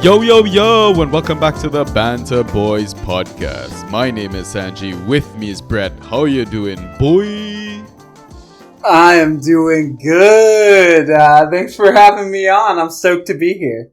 Yo, and welcome back to the Banter Boys podcast. My name is Sanji. With me is Brett. How you doing, boy? I am doing good. Thanks for having me on. I'm stoked to be here.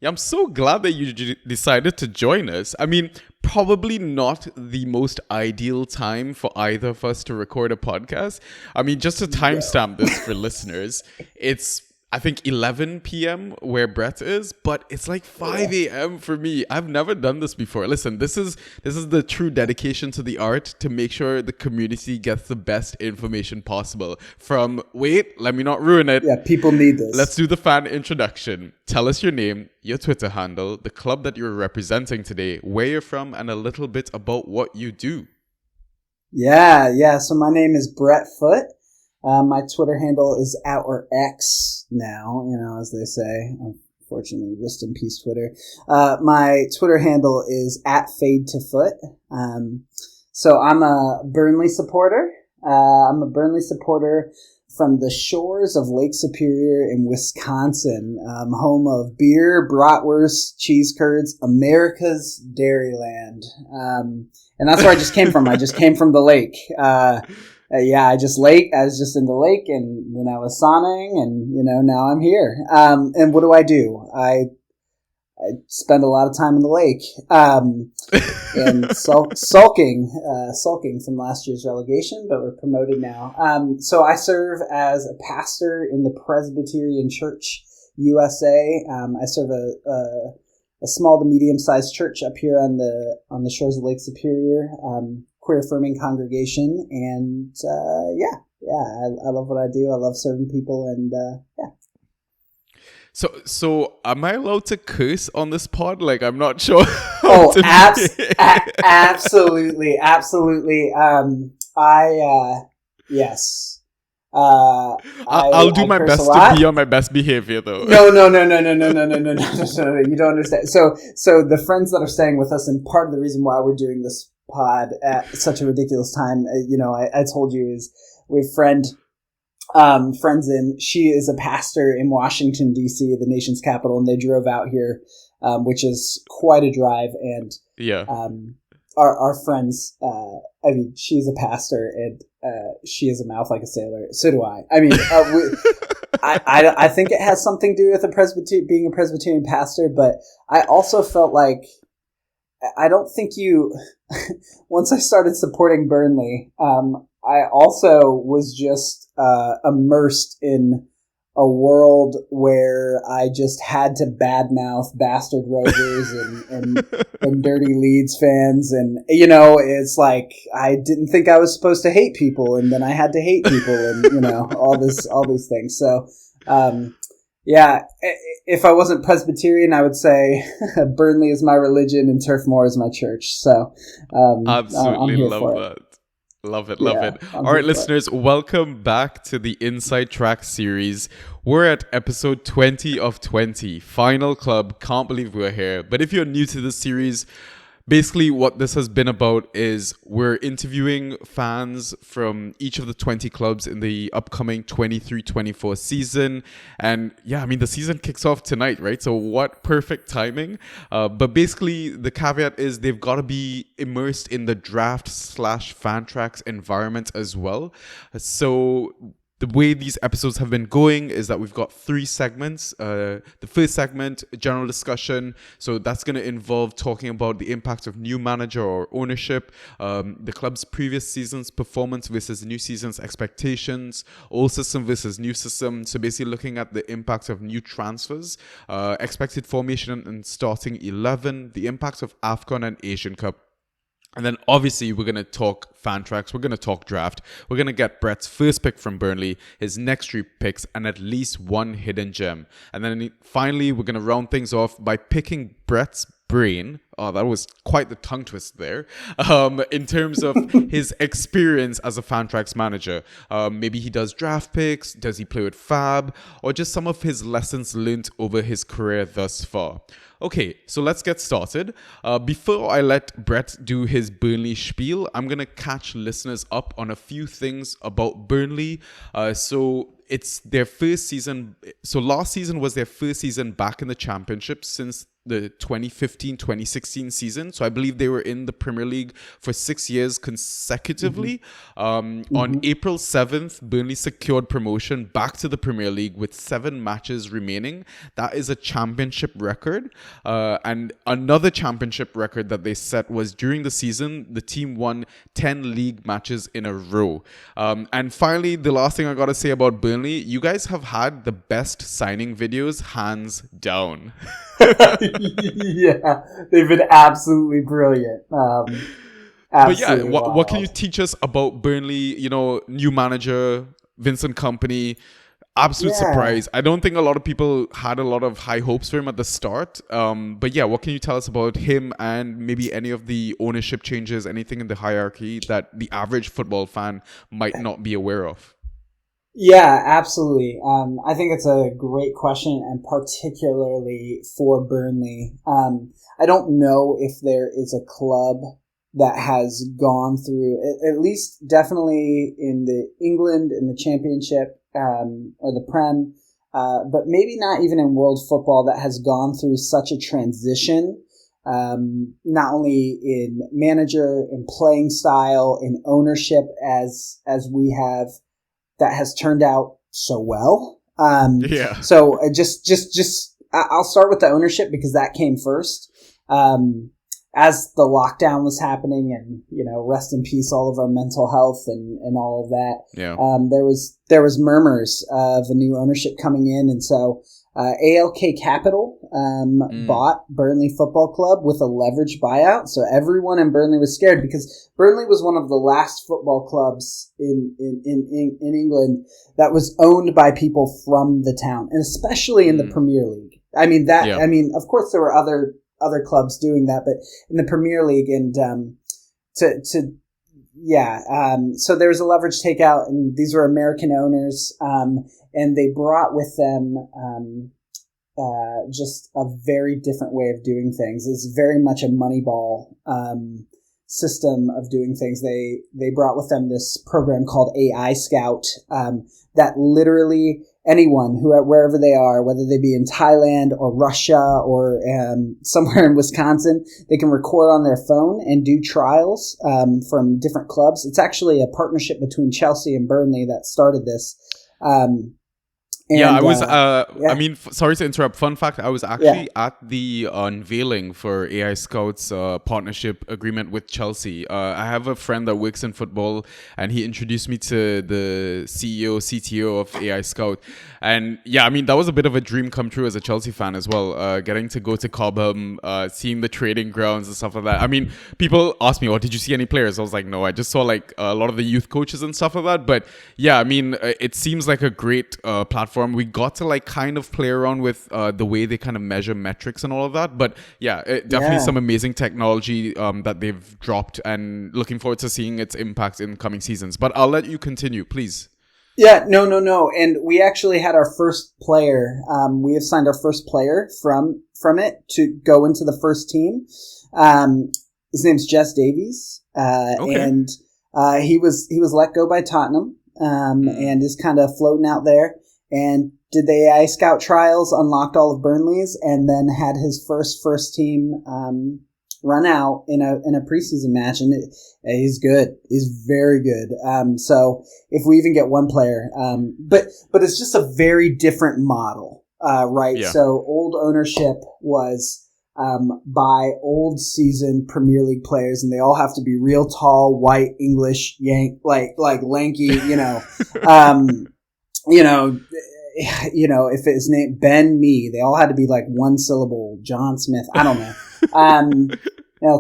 Yeah, I'm so glad that you decided to join us. I mean, probably not the most ideal time for either of us to record a podcast. I mean, just to timestamp this for listeners, it's I think 11 p.m. where Brett is, but it's like 5 a.m. for me. I've never done this before. Listen, this is the true dedication to the art to make sure the community gets the best information possible. Let me not ruin it. Yeah, people need this. Let's do the fan introduction. Tell us your name, your Twitter handle, the club that you're representing today, where you're from, and a little bit about what you do. Yeah. So my name is Brett Foote. My Twitter handle is @X now, as they say. Unfortunately, rest in peace, Twitter. My Twitter handle is @FadeToFoot. So I'm a Burnley supporter. I'm a Burnley supporter from the shores of Lake Superior in Wisconsin, home of beer, bratwurst, cheese curds, America's Dairyland. And that's where I just came from. I just came from the lake. I was just in the lake, and then I was sauning, and now I'm here. And what do? I spend a lot of time in the lake, and sulking from last year's relegation, but we're promoted now. So I serve as a pastor in the Presbyterian Church USA. I serve a small to medium-sized church up here on the shores of Lake Superior. Queer affirming congregation, and I love what I do. I love serving people, and So am I allowed to curse on this pod? Like, I'm not sure. Absolutely. Yes. I'll do my best to be on my best behavior, though. No. You don't understand. So the friends that are staying with us, and part of the reason why we're doing this pod at such a ridiculous time, I told you, is we have friends in. She is a pastor in Washington D.C., the nation's capital, and they drove out here, which is quite a drive. And our friends, she's a pastor, and she has a mouth like a sailor. So do I. I mean, I think it has something to do with being a Presbyterian pastor, but I also felt like I don't think once I started supporting Burnley, I also was just immersed in a world where I just had to badmouth Bastard Rovers and Dirty Leeds fans. And, it's like I didn't think I was supposed to hate people, and then I had to hate people, and, all these things. So, if I wasn't Presbyterian, I would say Burnley is my religion and Turf Moor is my church. So, absolutely love that. Love it. All right, listeners, welcome back to the Inside Trax series. We're at episode 20 of 20. Final club. Can't believe we're here. But if you're new to this series, basically what this has been about is we're interviewing fans from each of the 20 clubs in the upcoming 23-24 season. And the season kicks off tonight, right? So what perfect timing. But basically the caveat is they've got to be immersed in the draft/Fantrax environment as well. So the way these episodes have been going is that we've got 3 segments. The first segment, general discussion. So that's going to involve talking about the impact of new manager or ownership, the club's previous season's performance versus new season's expectations, old system versus new system. So basically looking at the impact of new transfers, expected formation and starting 11, the impact of AFCON and Asian Cup. And then obviously we're going to talk Fantrax, we're going to talk draft, we're going to get Brett's first pick from Burnley, his next 3 picks, and at least 1 hidden gem. And then finally we're going to round things off by picking Brett's brain. Oh, that was quite the tongue twist there. In terms of his experience as a Fantrax manager. Maybe he does draft picks, does he play with Fab, or just some of his lessons learned over his career thus far. Okay, so let's get started. Before I let Brett do his Burnley spiel, I'm going to catch listeners up on a few things about Burnley. So it's their first season. So last season was their first season back in the Championship since the 2015-2016 season. So I believe they were in the Premier League for 6 years consecutively. On April 7th, Burnley secured promotion back to the Premier League with 7 matches remaining. That is a championship record. And another championship record that they set was during the season, the team won 10 league matches in a row. And finally, the last thing I got to say about Burnley, you guys have had the best signing videos, hands down. Yeah, they've been absolutely brilliant. But yeah, what can you teach us about Burnley? You know, new manager, Vincent Kompany. Absolute surprise. I don't think a lot of people had a lot of high hopes for him at the start. But yeah, what can you tell us about him and maybe any of the ownership changes, anything in the hierarchy that the average football fan might not be aware of? Yeah, absolutely. I think it's a great question, and particularly for Burnley. I don't know if there is a club that has gone through, at least definitely in the England, in the Championship, or the Prem, but maybe not even in world football, that has gone through such a transition, not only in manager, in playing style, in ownership as we have, that has turned out so well. So I'll start with the ownership because that came first. As the lockdown was happening, and rest in peace, all of our mental health and all of that. Yeah. There was murmurs of a new ownership coming in, and so ALK Capital bought Burnley Football Club with a leveraged buyout. So everyone in Burnley was scared because Burnley was one of the last football clubs in England that was owned by people from the town, and especially in the Premier League. I mean, of course there were other clubs doing that, but in the Premier League, and so there was a leverage takeout, and these were American owners, and they brought with them just a very different way of doing things. It's very much a Moneyball system of doing things. They brought with them this program called AI Scout, that literally anyone wherever they are, whether they be in Thailand or Russia or somewhere in Wisconsin, they can record on their phone and do trials from different clubs. It's actually a partnership between Chelsea and Burnley that started this. I mean, sorry to interrupt. Fun fact, I was actually at the unveiling for AI Scout's partnership agreement with Chelsea. I have a friend that works in football, and he introduced me to the CEO, CTO of AI Scout. And yeah, I mean, that was a bit of a dream come true as a Chelsea fan as well, getting to go to Cobham, seeing the training grounds and stuff like that. I mean, people ask me, did you see any players? I was like, no, I just saw like a lot of the youth coaches and stuff like that. But yeah, I mean, it seems like a great platform. We got to like kind of play around with the way they kind of measure metrics and all of that. But yeah, definitely some amazing technology that they've dropped, and looking forward to seeing its impact in coming seasons. But I'll let you continue, please. Yeah, no. And we actually had our first player. We have signed our first player from it to go into the first team. His name's Jess Davies. And he was let go by Tottenham, and is kind of floating out there, and did the AI Scout trials, unlocked all of Burnley's, and then had his first team run out in a preseason match, and he's good. He's very good. So if we even get one player, but it's just a very different model, right? Yeah. So old ownership was by old seasoned Premier League players, and they all have to be real tall, white, English, like lanky, if it's named Ben Me, they all had to be like one syllable. John Smith, I don't know.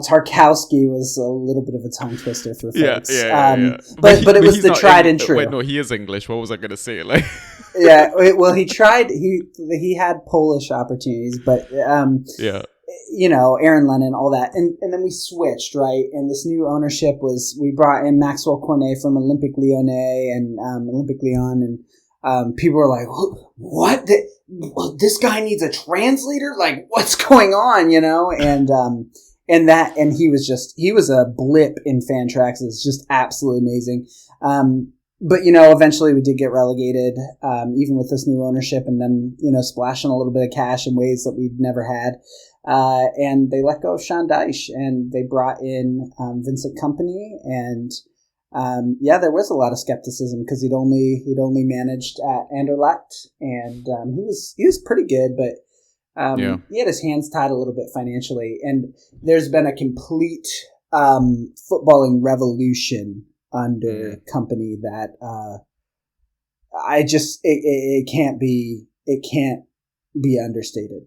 Tarkowski was a little bit of a tongue twister for folks. But it was the tried and true. Wait, no, he is English. What was I going to say? Like, he tried. He had Polish opportunities, but Aaron Lennon, all that, and then we switched, right? And this new ownership we brought in Maxwell Cornet from Olympique Lyonnais and Olympic Lyon, and people were like, what? This guy needs a translator? Like, what's going on? And he was a blip in Fantrax. It's just absolutely amazing. But eventually we did get relegated, even with this new ownership, and then, splashing a little bit of cash in ways that we've never had. and they let go of Sean Dyche, and they brought in Vincent Kompany, and there was a lot of skepticism because he'd only managed at Anderlecht, and he was pretty good, but he had his hands tied a little bit financially, and there's been a complete footballing revolution under Kompany that it can't be understated.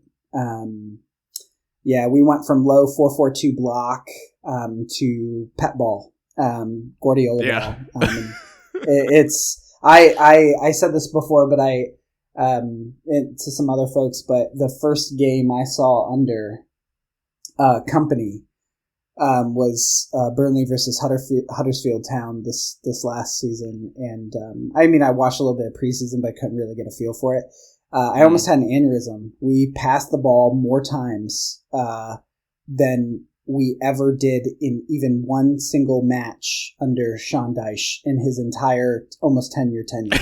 We went from low 4-4-2 block to pet ball, Guardiola ball. I said this before, but to some other folks, but the first game I saw under Kompany was Burnley versus Huddersfield Town this last season, and I watched a little bit of preseason, but I couldn't really get a feel for it. I almost had an aneurysm. We passed the ball more times than we ever did in even one single match under Sean Dyche in his entire almost 10-year tenure.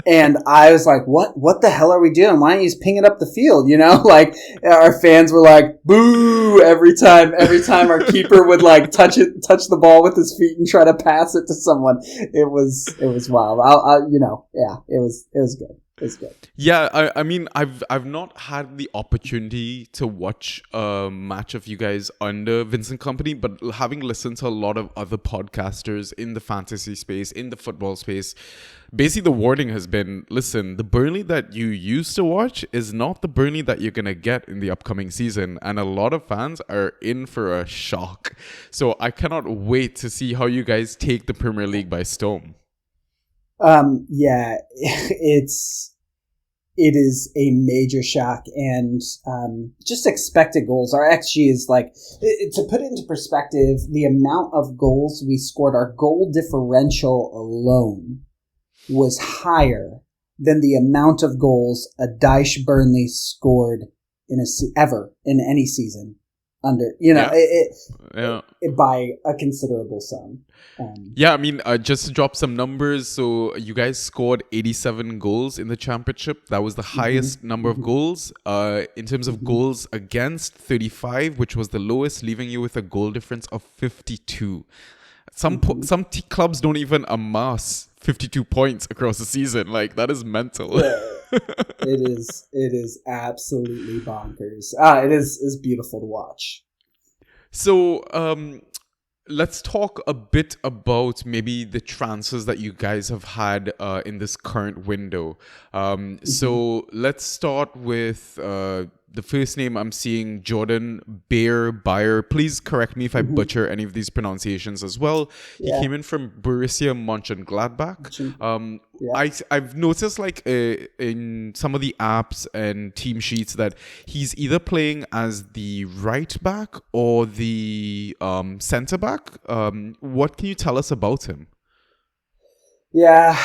And I was like, what the hell are we doing? Why don't you just ping it up the field? Like our fans were like, boo, every time our keeper would like touch the ball with his feet and try to pass it to someone. It was wild. It was good. It's good. Yeah, I've not had the opportunity to watch a match of you guys under Vincent Kompany, but having listened to a lot of other podcasters in the fantasy space, in the football space, basically the wording has been, listen, the Burnley that you used to watch is not the Burnley that you're going to get in the upcoming season, and a lot of fans are in for a shock. So I cannot wait to see how you guys take the Premier League by storm. It is a major shock, and just expected goals. Our XG is like, to put it into perspective, the amount of goals we scored, our goal differential alone was higher than the amount of goals a Dyche Burnley scored ever in any season under, it by a considerable sum. Just to drop some numbers. So you guys scored 87 goals in the championship. That was the highest number of goals. In terms of goals against, 35, which was the lowest, leaving you with a goal difference of 52. Some clubs don't even amass 52 points across the season. Like, that is mental. Yeah, it is absolutely bonkers. It's beautiful to watch. So, let's talk a bit about maybe the transfers that you guys have had in this current window. So let's start with the first name I'm seeing, Jordan Bayer. Please correct me if I butcher any of these pronunciations as well. He came in from Borussia Mönchengladbach. I've noticed in some of the apps and team sheets that he's either playing as the right back or the centre back. What can you tell us about him? Yeah,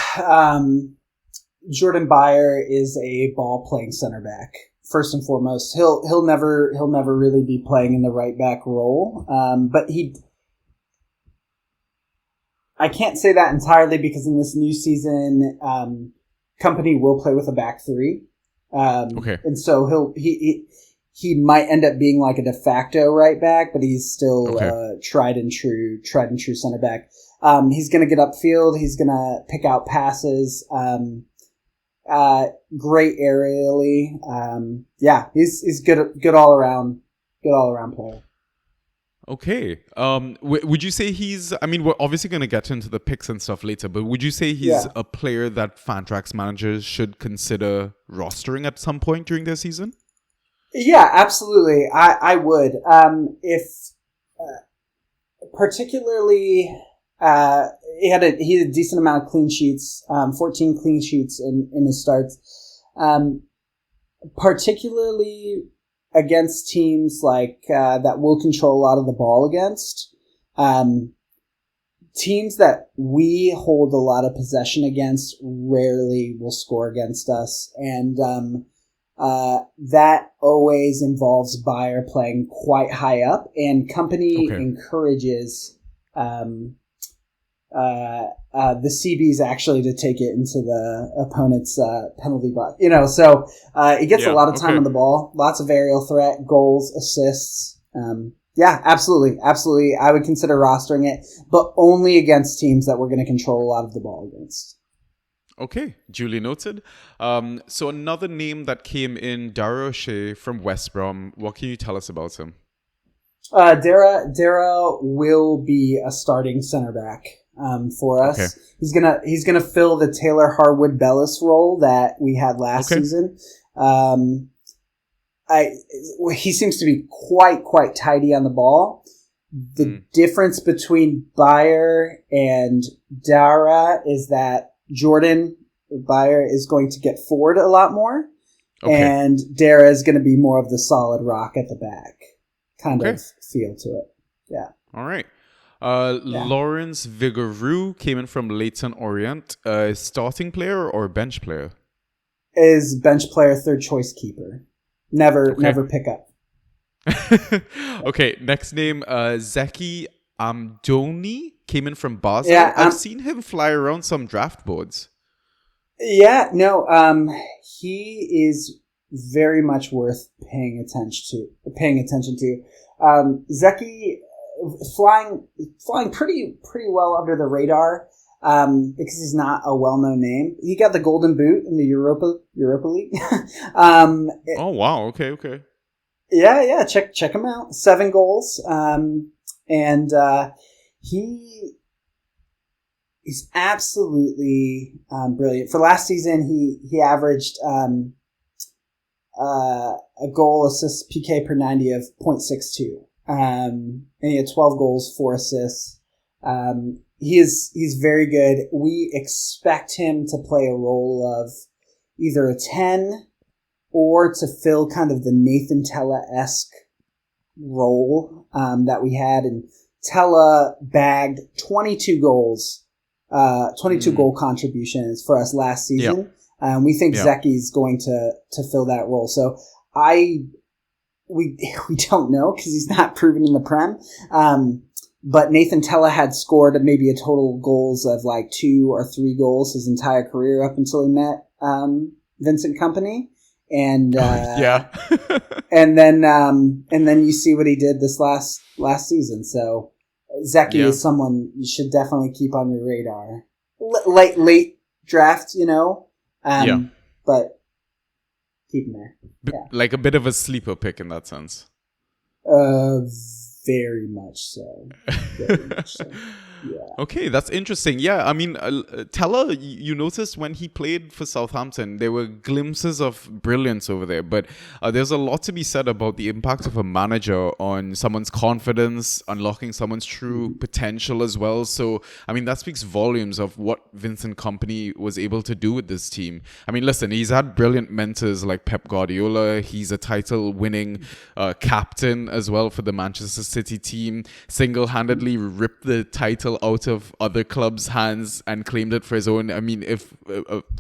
Jordan Bayer is a ball playing centre back. First and foremost, he'll never really be playing in the right back role. But I can't say that entirely because in this new season, Kompany will play with a back three. And so he might end up being like a de facto right back, but he's still tried and true center back. He's going to get upfield. He's going to pick out passes. Great aerially. He's good all around player. Okay. Would you say he's, we're obviously going to get into the picks and stuff later, but would you say he's a player that Fantrax managers should consider rostering at some point during their season? Yeah, absolutely. I would. If particularly, he had a decent amount of clean sheets, 14 clean sheets in his starts, particularly against teams like that will control a lot of the ball against. Teams that we hold a lot of possession against rarely will score against us, and that always involves Bayer playing quite high up, and Kompany encourages the CBs actually to take it into the opponent's penalty box. You know, so it gets a lot of time on the ball, lots of aerial threat, goals, assists. Yeah, absolutely. Absolutely. I would consider rostering it, but only against teams that we're going to control a lot of the ball against. Okay, duly noted. So another name that came in, Dara O'Shea from West Brom. What can you tell us about him? Dara will be a starting center back for us. Okay. He's gonna fill the Taylor Harwood Bellis role that we had last season. He seems to be quite tidy on the ball. The difference between Bayer and Dara is that Jordan Bayer is going to get forward a lot more, and Dara is going to be more of the solid rock at the back kind of feel to it. Yeah. All right. Lawrence Vigouroux came in from Leyton Orient. Starting player or bench player? Is bench player, third choice keeper. Never pick up. Okay, next name, Zeki Amdoni came in from Basel. Yeah, I've seen him fly around some draft boards. Yeah, no, he is very much worth paying attention to. Zeki flying pretty well under the radar. Because he's not a well-known name. He got the Golden Boot in the Europa League. Oh wow! Okay. Yeah. Check him out. 7 goals. And he's absolutely brilliant. For last season, he averaged a goal assist PK per 90 of 0.62. And he had 12 goals, 4 assists. He's very good. We expect him to play a role of either a 10 or to fill kind of the Nathan Tella-esque role that we had. And Tella bagged 22 goals, 22 goal contributions for us last season. Yep. We think Zeki's going to fill that role. So we don't know because he's not proven in the Prem. But Nathan Tella had scored maybe a total goals of like 2 or 3 goals his entire career up until he met Vincent Kompany, and and then you see what he did this last season. So Zeki is someone you should definitely keep on your radar. Late draft, but keep him there. Like a bit of a sleeper pick in that sense. Very much so. Yeah. Okay, that's interesting. Yeah, I mean, Tella, you noticed when he played for Southampton, there were glimpses of brilliance over there. But there's a lot to be said about the impact of a manager on someone's confidence, unlocking someone's true potential as well. So, I mean, that speaks volumes of what Vincent Kompany was able to do with this team. I mean, listen, he's had brilliant mentors like Pep Guardiola. He's a title-winning captain as well for the Manchester City team. Single-handedly ripped the title out of other clubs' hands and claimed it for his own. I mean, if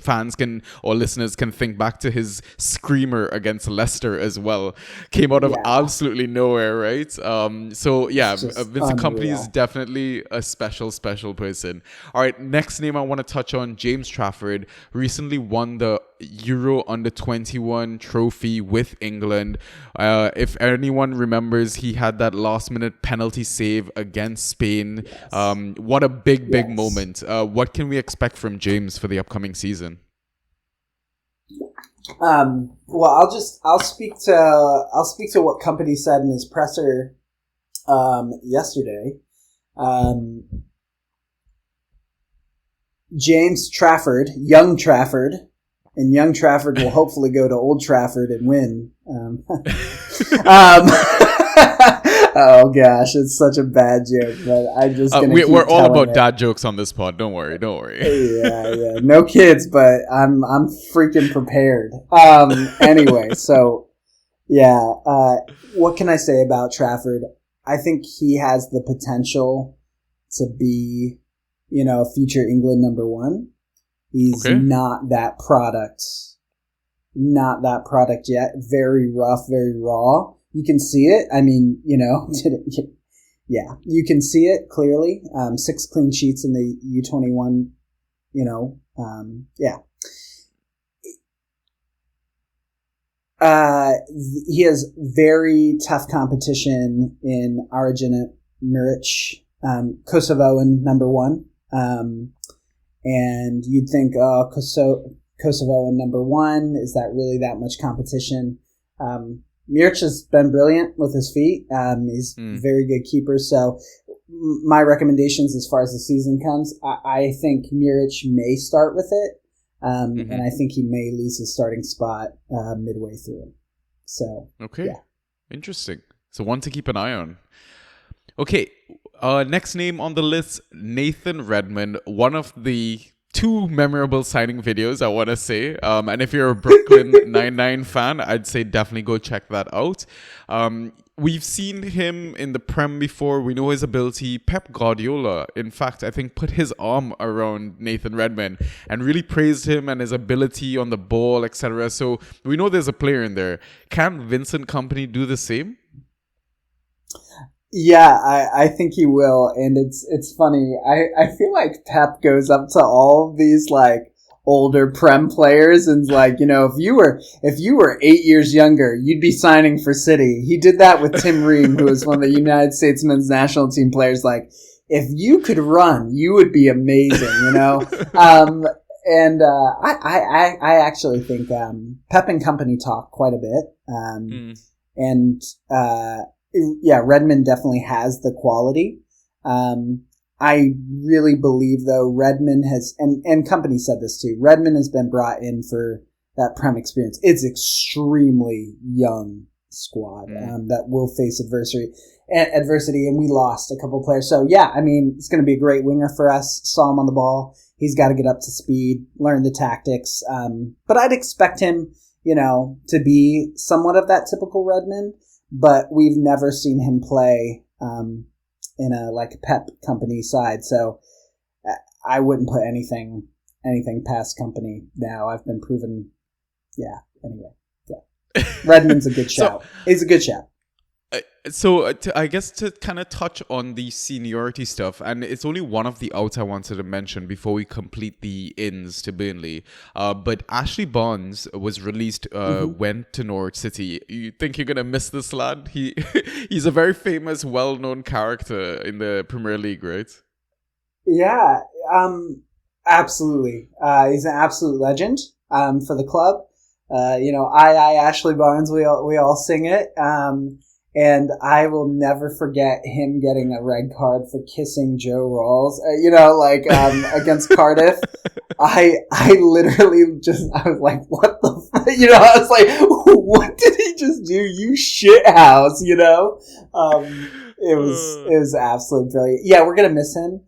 fans can or listeners can think back to his screamer against Leicester as well, came out of absolutely nowhere, right? Vincent Kompany is definitely a special person. All right, next name I want to touch on, James Trafford, recently won the Euro Under-21 trophy with England. If anyone remembers, he had that last-minute penalty save against Spain. What a big moment. What can we expect from James for the upcoming season? Well, I'll speak to what Kompany said in his presser yesterday. James Trafford, young Trafford, and young Trafford will hopefully go to Old Trafford and win. Oh gosh, it's such a bad joke, but I'm just gonna we're all about dad jokes on this pod. Don't worry. Yeah. No kids, but I'm freaking prepared. Anyway, so what can I say about Trafford? I think he has the potential to be, future England number 1. He's not that product yet. Very rough, very raw. You can see it. I mean, Yeah, you can see it clearly. 6 clean sheets in the U21. Yeah. He has very tough competition in Arjuna Miric, Kosovoan number 1. And you'd think, oh, Kosovoan number 1, is that really that much competition? Miric has been brilliant with his feet. He's a very good keeper. So my recommendations as far as the season comes, I think Miric may start with it. And I think he may lose his starting spot midway through. So, okay. Yeah. Interesting. So one to keep an eye on. Okay, next name on the list, Nathan Redmond, one of the 2 memorable signing videos, I want to say. And if you're a Brooklyn Nine-Nine fan, I'd say definitely go check that out. We've seen him in the Prem before. We know his ability. Pep Guardiola, in fact, I think put his arm around Nathan Redmond and really praised him and his ability on the ball, etc. So we know there's a player in there. Can Vincent Kompany do the same? Yeah, I think he will, and it's funny. I feel like Pep goes up to all of these like older Prem players and like, if you were 8 years younger, you'd be signing for City. He did that with Tim Ream, who was one of the United States men's national team players. Like, if you could run, you would be amazing, And I actually think Pep and Kompany talk quite a bit, and. Yeah, Redmond definitely has the quality. I really believe, though, Redmond has, and Kompany said this too, Redmond has been brought in for that Prem experience. It's extremely young squad that will face adversity, and we lost a couple players. So, yeah, I mean, it's going to be a great winger for us. Saw him on the ball. He's got to get up to speed, learn the tactics. But I'd expect him, to be somewhat of that typical Redmond. But we've never seen him play in a like Pep Kompany side, so I wouldn't put anything past Kompany now. I've been proven. Yeah. Anyway, yeah. Redmond's a good shout. He's a good shout. So I guess to kind of touch on the seniority stuff, and it's only one of the outs I wanted to mention before we complete the ins to Burnley. But Ashley Barnes was released, went to Norwich City. You think you're going to miss this lad? He's a very famous, well-known character in the Premier League, right? Yeah, absolutely. He's an absolute legend for the club. I Ashley Barnes, we all sing it. And I will never forget him getting a red card for kissing Joe Rawls. Against Cardiff. I literally I was like, what the fuck? I was like, what did he just do? You shit house, It was absolutely brilliant. Yeah, we're going to miss him.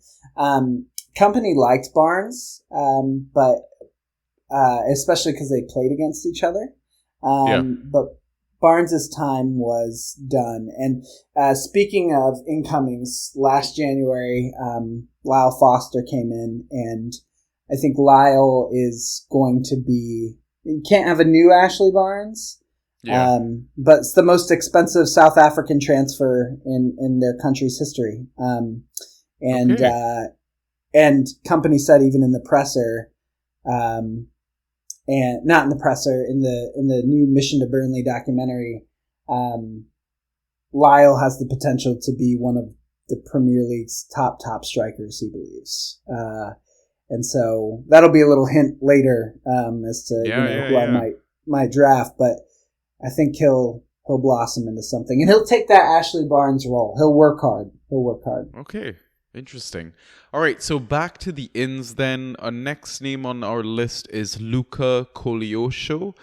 Kompany liked Barnes, but especially because they played against each other. But Barnes' time was done. And speaking of incomings, last January, Lyle Foster came in, and I think Lyle is going to be... You can't have a new Ashley Barnes, but it's the most expensive South African transfer in their country's history. And Kompany said even in the presser... and not in the presser, in the new Mission to Burnley documentary, Lyle has the potential to be one of the Premier League's top strikers, he believes. And so that'll be a little hint later as to who I might draft, but I think he'll blossom into something, and he'll take that Ashley Barnes role. He'll work hard. Okay. Interesting. All right, so back to the ins then. Our next name on our list is Luca Colioso.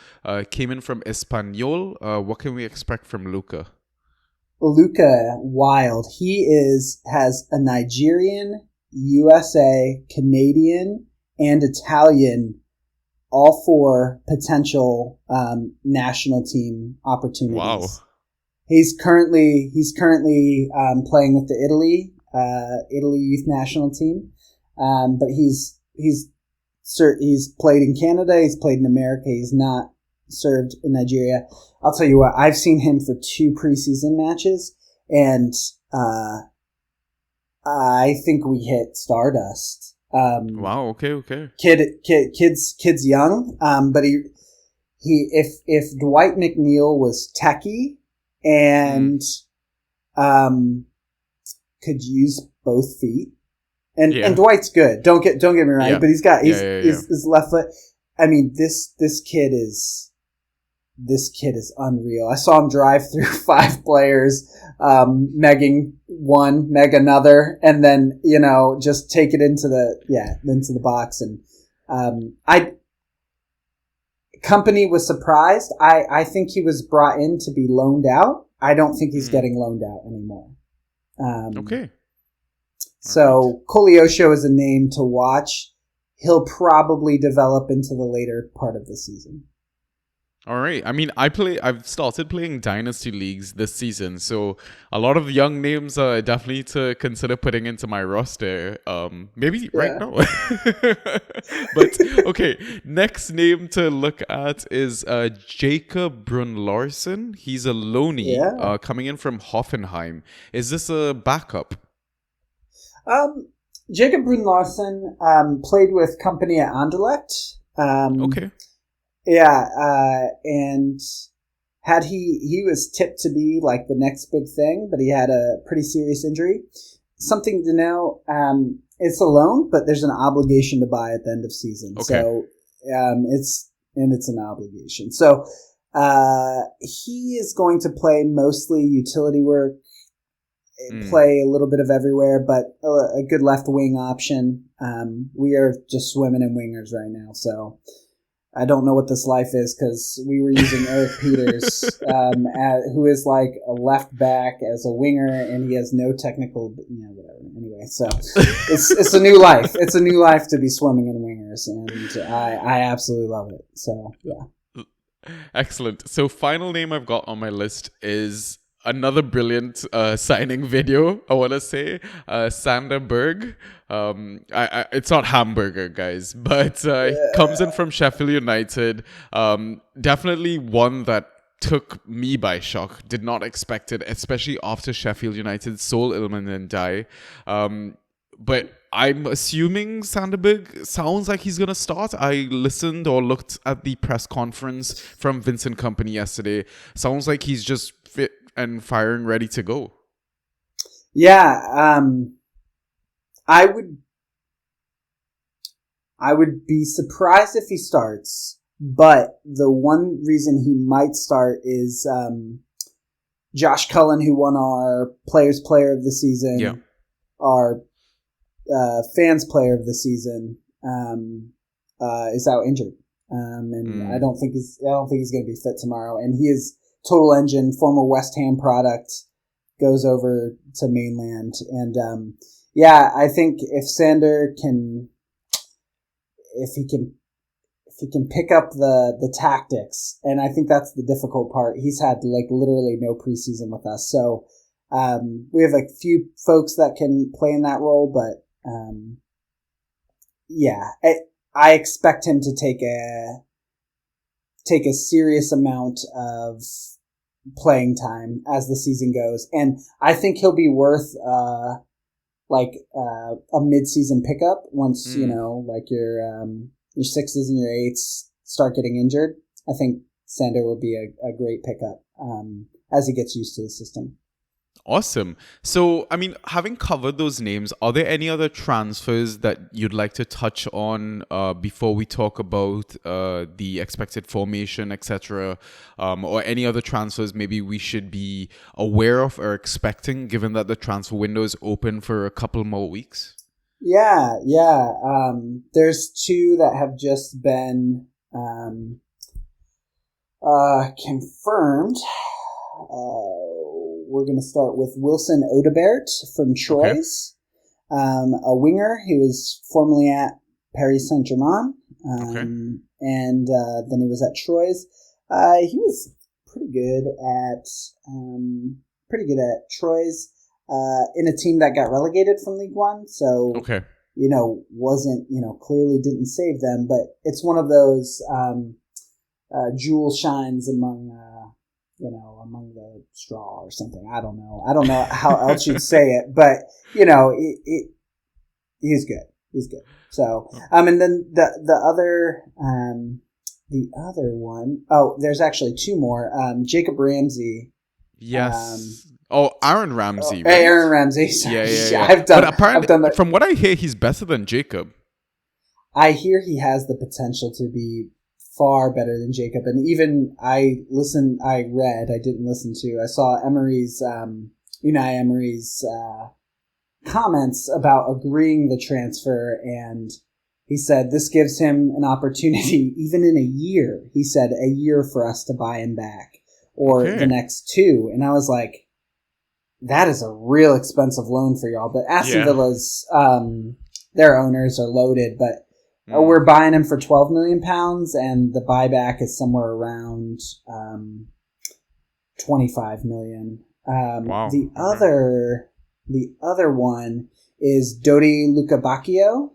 Came in from Espanyol. What can we expect from Luca? Luca, wild. He has a Nigerian, USA, Canadian, and Italian, all 4 potential national team opportunities. Wow. He's currently playing with the Italy youth national team, but he's played in Canada, he's played in America, he's not served in Nigeria. I'll tell you what, I've seen him for 2 preseason matches, and I think we hit Stardust. Wow. Okay. Kid's young. But if Dwight McNeil was techie and could use both feet, and Dwight's good. Don't get me wrong, but his left foot. I mean, this kid is unreal. I saw him drive through 5 players, megging one, meg another, and then just take it into the box. And Company was surprised. I think he was brought in to be loaned out. I don't think he's getting loaned out anymore. Okay. So Koleosho is a name to watch. He'll probably develop into the later part of the season. All right. I mean, I've started playing Dynasty Leagues this season, so a lot of young names are definitely to consider putting into my roster. Maybe right now. But okay, next name to look at is Jacob Brunlarsson. He's a loanee coming in from Hoffenheim. Is this a backup? Jacob Brunlarsson played with Company at Anderlecht. Okay. Yeah, and he was tipped to be like the next big thing, but he had a pretty serious injury. Something to know, it's a loan, but there's an obligation to buy at the end of season. Okay. So it's an obligation. So he is going to play mostly utility work, play a little bit of everywhere, but a good left wing option. We are just swimming in wingers right now, so I don't know what this life is because we were using Eric Peters, who is like a left back as a winger, and he has no technical, whatever. Anyway, so it's a new life. It's a new life to be swimming in wingers, and I absolutely love it. So yeah, excellent. So final name I've got on my list is another brilliant signing video, I want to say. Sander Berg. It's not hamburger, guys, but he comes in from Sheffield United. Definitely one that took me by shock. Did not expect it, especially after Sheffield United sold Ilman and Dye. But I'm assuming Sanderberg sounds like he's going to start. I listened or looked at the press conference from Vincent Kompany yesterday. Sounds like he's just fit and firing, ready to go. Yeah, I would be surprised if he starts, but the one reason he might start is Josh Cullen, who won our Players Player of the Season, our Fans Player of the Season, is out injured, and I don't think he's going to be fit tomorrow. And he is Total Engine, former West Ham product, goes over to mainland. And I think if Sander can pick up the tactics, and I think that's the difficult part. He's had like literally no preseason with us, so we have a few folks that can play in that role, but I expect him to take a serious amount of playing time as the season goes, and I think he'll be worth a mid-season pickup once like your sixes and your eights start getting injured. I think Sander will be a great pickup as he gets used to the system. Awesome. So, I mean, having covered those names, are there any other transfers that you'd like to touch on before we talk about the expected formation, etc., or any other transfers maybe we should be aware of or expecting, given that the transfer window is open for a couple more weeks? Yeah. There's two that have just been confirmed. We're going to start with Wilson Odebert from Troyes, a winger who was formerly at Paris Saint-Germain, and then he was at Troyes. He was pretty good at Troyes in a team that got relegated from League One. So wasn't clearly didn't save them, but it's one of those jewel shines among among the straw or something. I don't know how else you'd say it, but he's good. He's good. So, and then the other one, there's actually two more. Jacob Ramsey. Yes. Aaron Ramsey. Right? Aaron Ramsey. Sorry. Yeah. But apparently, from what I hear, he's better than Jacob. I hear he has the potential to be far better than Jacob. And even I didn't listen to, I saw Unai Emery's comments about agreeing the transfer, and he said this gives him an opportunity, even in a year. He said a year for us to buy him back, or the next 2. And I was like, that is a real expensive loan for y'all. But Aston Villa's, their owners are loaded, but we're buying him for £12 million, and the buyback is somewhere around $25 million. Wow. The other one is Dodi Lukabakio.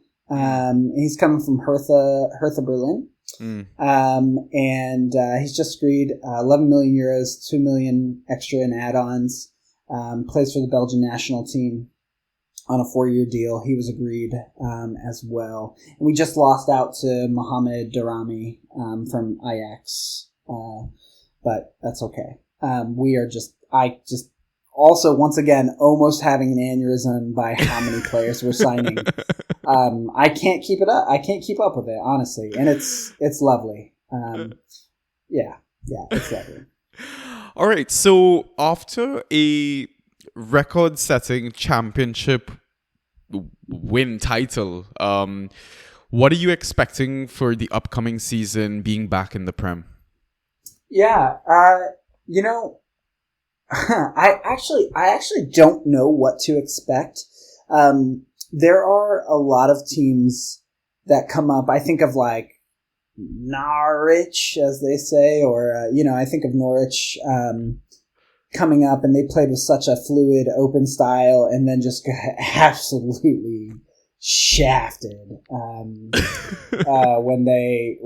He's coming from Hertha Berlin. And he's just agreed 11 million euros, 2 million extra in add-ons. Plays for the Belgian national team on a 4-year deal. He was agreed as well. And we just lost out to Mohamed Darami from Ajax, but that's okay. Also, once again, almost having an aneurysm by how many players we're signing. I can't keep it up. I can't keep up with it, honestly, and it's lovely. Yeah, it's lovely. All right, so after a record-setting championship win title, what are you expecting for the upcoming season, being back in the Prem? Yeah, I actually don't know what to expect. There are a lot of teams that come up. I think of like Norwich, as they say, or I think of Norwich coming up, and they played with such a fluid, open style, and then just got absolutely shafted when they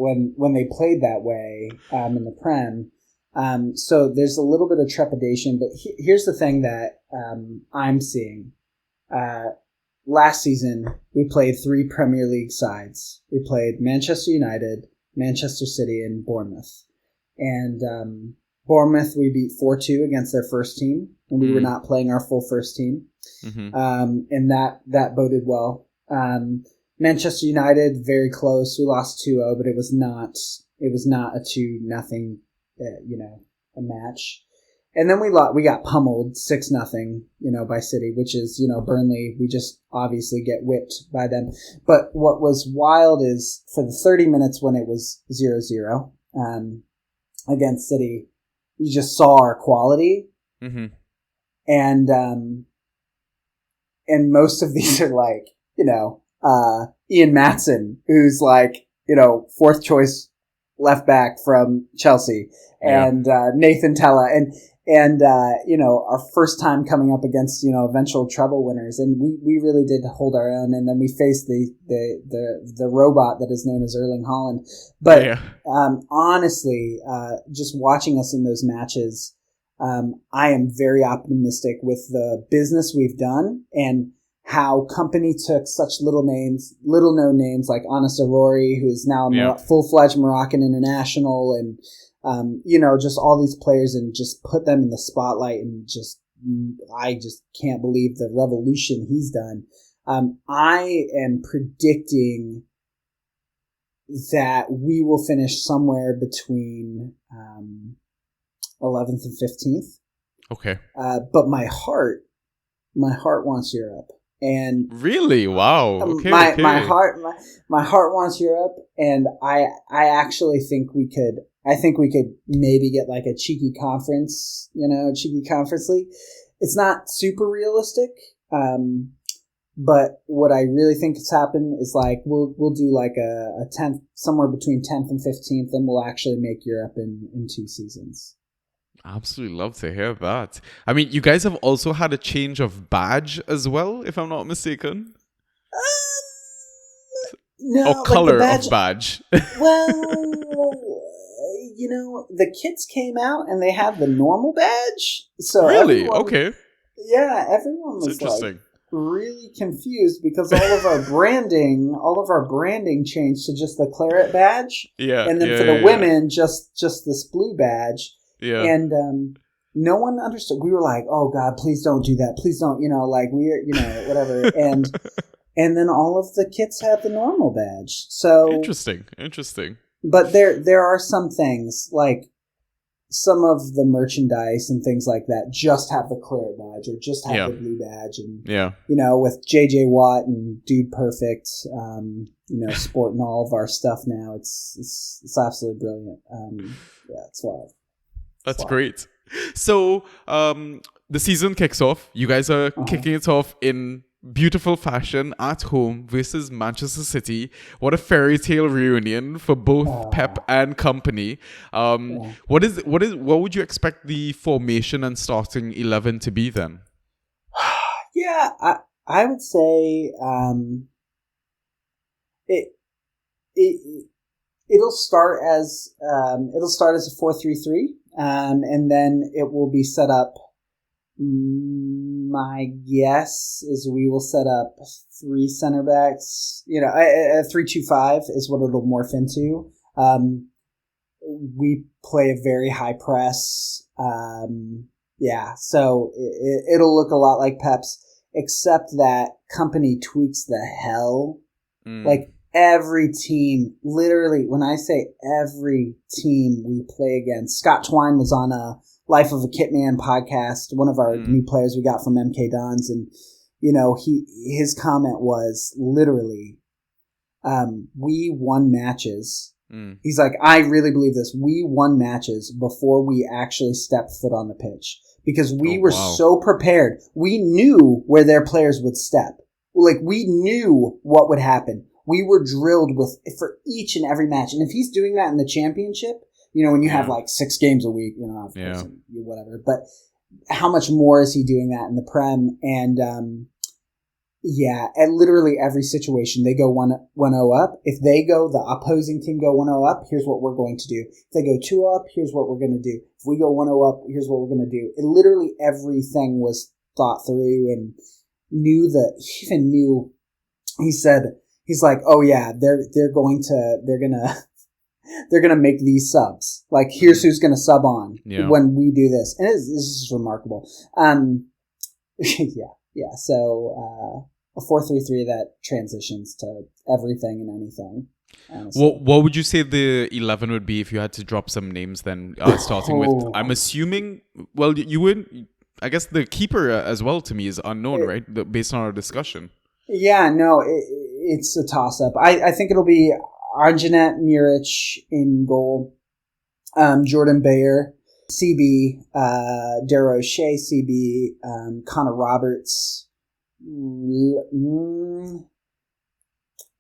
played that way in the Prem. So there's a little bit of trepidation, but here's the thing that I'm seeing. Last season, we played 3 Premier League sides. We played Manchester United, Manchester City, and Bournemouth. And Bournemouth, we beat 4-2 against their first team, and we were not playing our full first team. And that boded well. Manchester United, very close. We lost 2-0, but it was not a 2-0, a match. And then we got pummeled 6-0, by City, which is, Burnley. We just obviously get whipped by them. But what was wild is for the 30 minutes when it was 0-0 against City, you just saw our quality. And most of these are like, Ian Maatsen, who's like, 4th choice left back from Chelsea, and Nathan Tella, and our first time coming up against eventual treble winners, and we really did hold our own. And then we faced the robot that is known as Erling Haaland. But honestly, just watching us in those matches, I am very optimistic with the business we've done and how company took such little known names like Anas Arori, who is now a full-fledged Moroccan international, and just all these players, and just put them in the spotlight, and I just can't believe the revolution he's done. I am predicting that we will finish somewhere between 11th and 15th. Okay. But my heart wants Europe. And really, wow. Okay, my heart wants Europe, and I actually think we could. I think we could maybe get like a cheeky conference league. It's not super realistic, but what I really think has happened is like we'll do like a 10th, somewhere between 10th and 15th, and we'll actually make Europe in 2 seasons. Absolutely love to hear that. I mean, you guys have also had a change of badge as well, if I'm not mistaken. No, or color of badge. Well, the kids came out and they had the normal badge. So really? Okay. Yeah, everyone was interesting. Really confused because all of our branding changed to just the claret badge. Yeah. And then for the women, just this blue badge. Yeah. And no one understood. We were like, "Oh God, please don't do that. Please don't." We're whatever. And then all of the kits had the normal badge. So interesting. But there are some things like some of the merchandise and things like that just have the claret badge or just have the blue badge. And, with JJ Watt and Dude Perfect, sporting all of our stuff now, it's absolutely brilliant. It's wild. That's great. So the season kicks off. You guys are kicking it off in beautiful fashion at home versus Manchester City. What a fairy tale reunion for both Pep and company. What would you expect the formation and starting 11 to be then? Yeah, I would say it'll start as a 4-3-3, and then it will be set up. My guess is we will set up 3 center backs. A 3-2-5 is what it'll morph into. We play a very high press. So it'll look a lot like Pep's, except that company tweaks the hell. Like every team, literally, when I say every team we play against, Scott Twine was on a Life of a Kitman podcast, one of our new players we got from MK Dons, and his comment was literally, we won matches. He's like, I really believe this. We won matches before we actually stepped foot on the pitch because we were so prepared. We knew where their players would step. Like, we knew what would happen. We were drilled for each and every match. And if he's doing that in the championship, when you have like 6 games a week, of course, whatever. But how much more is he doing that in the Prem? And at literally every situation, they go 1-0 up. If the opposing team go 1-0 up, here's what we're going to do. If they go 2 up, here's what we're going to do. If we go 1-0 up, here's what we're going to do. It literally everything was thought through and he even knew. He said, he's like, oh yeah, they're gonna make these subs. Like, here's who's gonna sub on when we do this, and this is remarkable. So a 4-3-3 that transitions to everything and anything. Honestly. What would you say the 11 would be if you had to drop some names? Then starting with, I'm assuming. Well, you would. I guess the keeper as well to me is unknown, right? Based on our discussion. Yeah, no, it's a toss up. I think it'll be Arjanet Muric in goal, Jordan Bayer, CB, Darrow Shea, CB, Connor Roberts.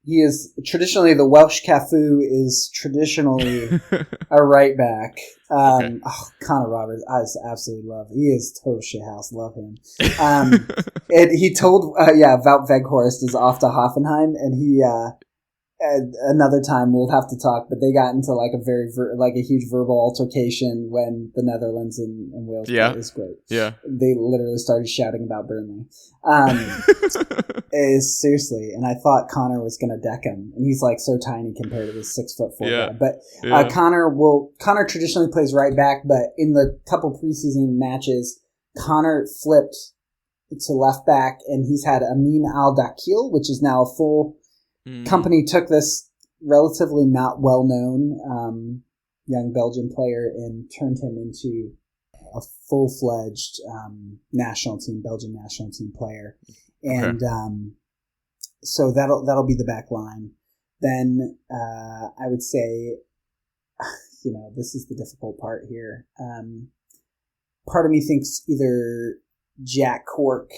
He is traditionally, the Welsh Cafu is traditionally a right back. Connor Roberts, I just absolutely love. He is total shithouse. Love him. And he told, Wout Weghorst is off to Hoffenheim, and he, another time we'll have to talk, but they got into like a huge verbal altercation when the Netherlands and Wales played. It was great. Yeah. They literally started shouting about Burnley. Seriously, and I thought Connor was going to deck him, and he's like so tiny compared to this 6'4" guy. But Connor traditionally plays right back, but in the couple preseason matches, Connor flipped to left back, and he's had Amin Al-Dakil, which is now a full company, took this relatively not well-known young Belgian player and turned him into a full-fledged Belgian national team player. And so that'll be the back line. Then I would say, this is the difficult part here. Part of me thinks either Jack Cork.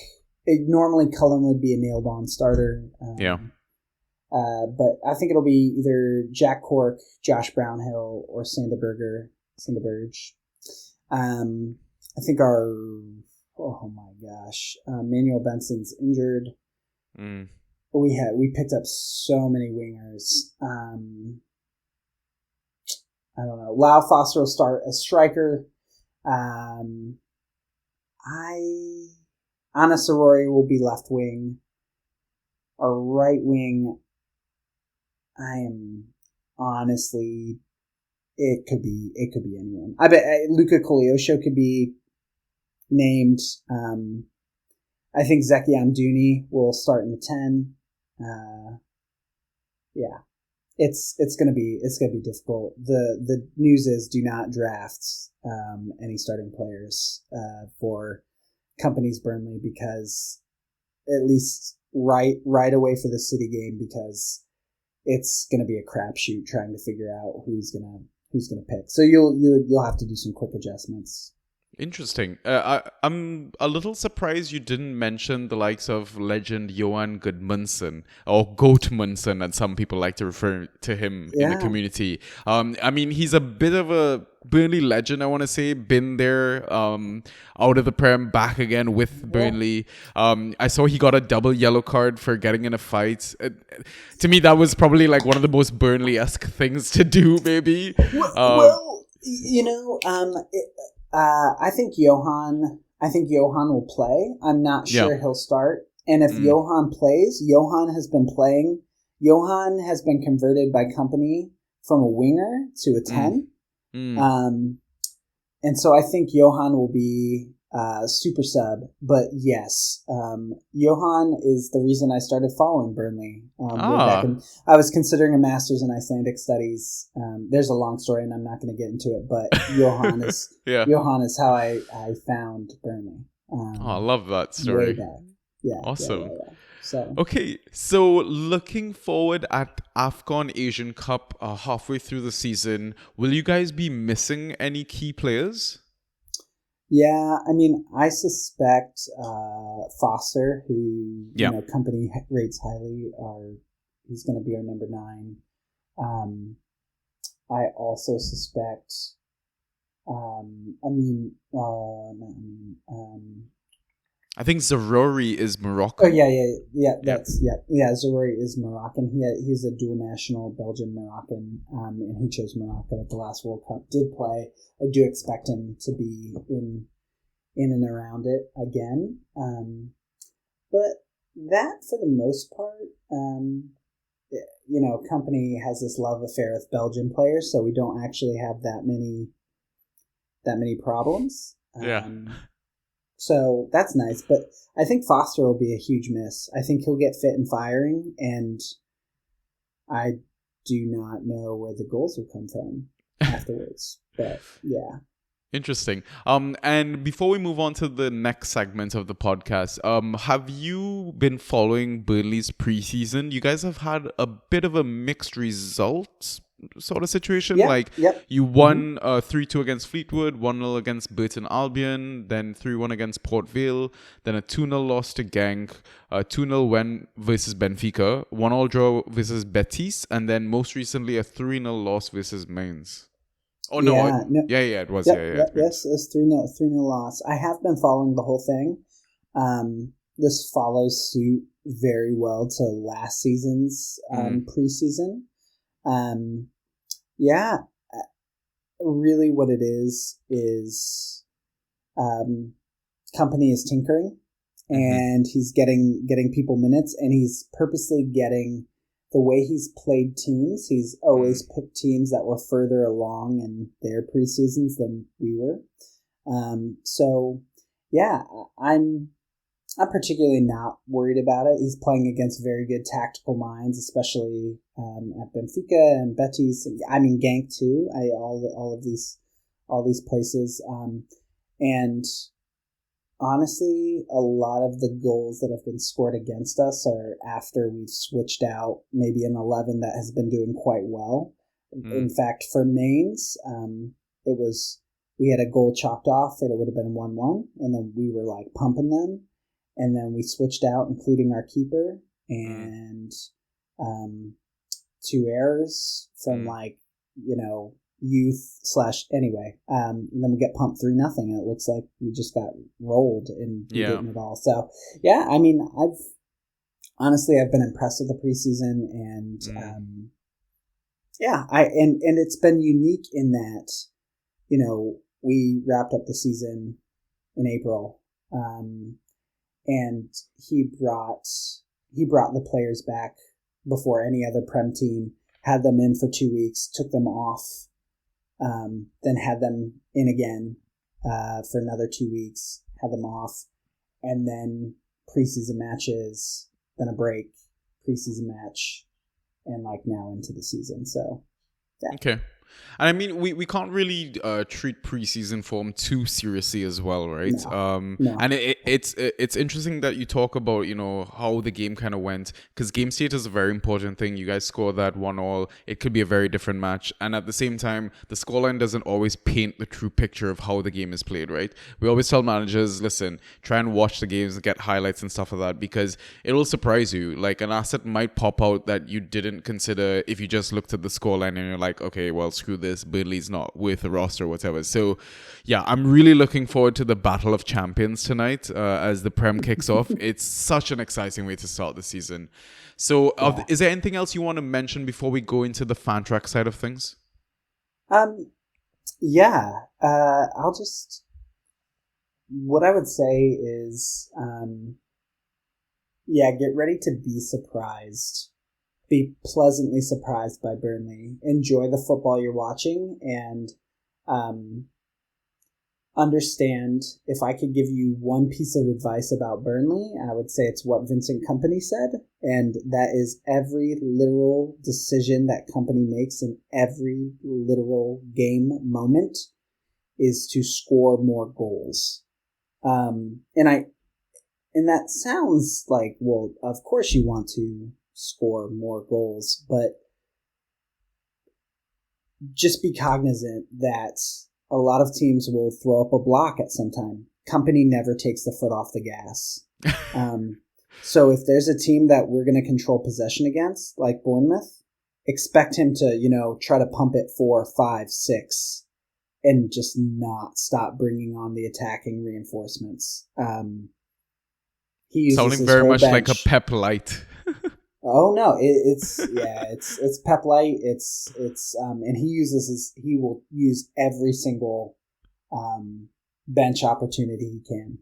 Normally Cullen would be a nailed-on starter. But I think it'll be either Jack Cork, Josh Brownhill, or Sanderberg. I think Manuel Benson's injured. We picked up so many wingers. I don't know. Lau Foster will start as striker. Anna Sarori will be left wing. Or right wing, I am honestly, it could be anyone. I bet Luca Kolyosho could be named. I think Zeki Amdouni will start in the 10. Yeah, it's gonna be difficult. The news is do not draft any starting players for Company's Burnley, because at least right away for the City game, because it's gonna be a crapshoot trying to figure out who's gonna pick. So you'll have to do some quick adjustments. Interesting. I'm a little surprised you didn't mention the likes of legend Johan Gudmundsson, or Goatmundsson, as some people like to refer to him in the community. I mean, he's a bit of a Burnley legend, I want to say. Been there, out of the Prem, back again with Burnley. I saw he got a double yellow card for getting in a fight. To me, that was probably like one of the most Burnley-esque things to do, maybe. Well, you know, I think Johan will play. I'm not sure he'll start. And if Johan plays, Johan has been converted by Company from a winger to a 10. And so I think Johan will be super sub. But yes, Johan is the reason I started following Burnley. I was considering a master's in Icelandic studies. There's a long story, and I'm not going to get into it. But Johan is Johan is how I found Burnley. I love that story. Way back. Yeah, awesome. Yeah. So okay, so looking forward at AFCON Asian Cup halfway through the season, will you guys be missing any key players? Yeah, I mean, I suspect Foster, who Company rates highly, he's going to be our number 9. I also suspect, I think Zarori is Moroccan. Oh yeah. Zarori is Moroccan. He's a dual national, Belgian Moroccan, and he chose Morocco at the last World Cup. Did play. I do expect him to be in and around it again. But that, for the most part, Company has this love affair with Belgian players, so we don't actually have that many problems. So that's nice, but I think Foster will be a huge miss. I think he'll get fit and firing, and I do not know where the goals will come from afterwards. But yeah. Interesting. And before we move on to the next segment of the podcast, have you been following Burnley's preseason? You guys have had a bit of a mixed result sort of situation. You won 3-2 against Fleetwood, 1-0 against Burton Albion, then 3-1 against Port Vale, then a 2-0 loss to Genk, 2-0 win versus Benfica, 1-1 draw versus Betis, and then most recently a 3-0 loss versus Mainz. Oh no! It was. Yes, it's 3-0 loss. I have been following the whole thing. This follows suit very well to last season's preseason. Really what it is Company is tinkering, and he's getting people minutes, and he's purposely getting the way he's played teams. He's always picked teams that were further along in their preseasons than we were. I'm particularly not worried about it. He's playing against very good tactical minds, especially at Benfica and Betis. I mean, Genk too. All of these places. And honestly, a lot of the goals that have been scored against us are after we've switched out maybe an 11 that has been doing quite well. In fact, for Mainz, we had a goal chalked off and it would have been 1-1, and then we were like pumping them. And then we switched out, including our keeper, and 2 errors from youth / anyway. And then we get pumped 3-0, and it looks like we just got rolled and didn't at all. So yeah, I mean, I've been impressed with the preseason, and Yeah, and it's been unique in that, we wrapped up the season in April, and he brought the players back before any other Prem team, had them in for 2 weeks, took them off, then had them in again for another 2 weeks, had them off, and then preseason matches, then a break, preseason match, and now into the season. So, yeah. Okay. And I mean, we can't really treat preseason form too seriously as well, right? No. And it's interesting that you talk about, how the game kind of went, because game state is a very important thing. You guys score that 1-1. It could be a very different match. And at the same time, the scoreline doesn't always paint the true picture of how the game is played, right? We always tell managers, listen, try and watch the games and get highlights and stuff like that, because it will surprise you. Like, an asset might pop out that you didn't consider if you just looked at the scoreline and you're like, okay, well, screw this, Burnley's not with the roster or whatever. So yeah, I'm really looking forward to the Battle of Champions tonight as the Prem kicks off. It's such an exciting way to start the season. So is there anything else you want to mention before we go into the fan track side of things? Yeah, what I would say is, get ready to be surprised. Be pleasantly surprised by Burnley. Enjoy the football you're watching, and understand, if I could give you one piece of advice about Burnley, I would say it's what Vincent Kompany said, and that is every literal decision that Kompany makes in every literal game moment is to score more goals. And that sounds like, well, of course you want to score more goals, but just be cognizant that a lot of teams will throw up a block at some time. Kompany never takes the foot off the gas. So if there's a team that we're going to control possession against, like Bournemouth, expect him to, try to pump it 4, 5, 6, and just not stop bringing on the attacking reinforcements. He uses sounding his very whole much bench. like a Pep Light. Oh no, it's Pep Light. It's and he will use every single bench opportunity he can.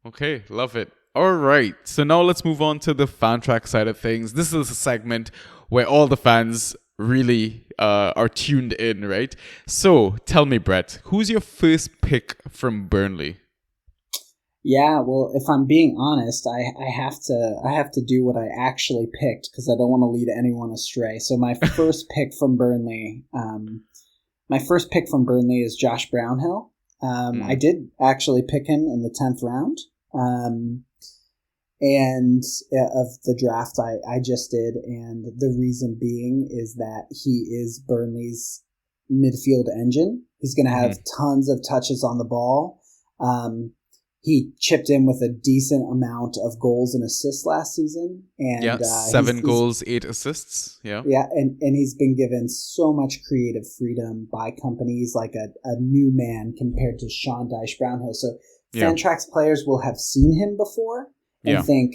Okay, love it. All right, so now let's move on to the fan track side of things. This is a segment where all the fans really are tuned in, right? So tell me, Brett, who's your first pick from Burnley? Yeah, well, if I'm being honest, I have to do what I actually picked, because I don't want to lead anyone astray. So my first pick from Burnley, is Josh Brownhill. I did actually pick him in the 10th round, and of the draft I just did, and the reason being is that he is Burnley's midfield engine. He's going to have tons of touches on the ball. He chipped in with a decent amount of goals and assists last season. And 7 goals, 8 assists. Yeah, and he's been given so much creative freedom by Kompany. He's like a new man compared to Sean Dyche Brownhill. So Fantrax players will have seen him before and think,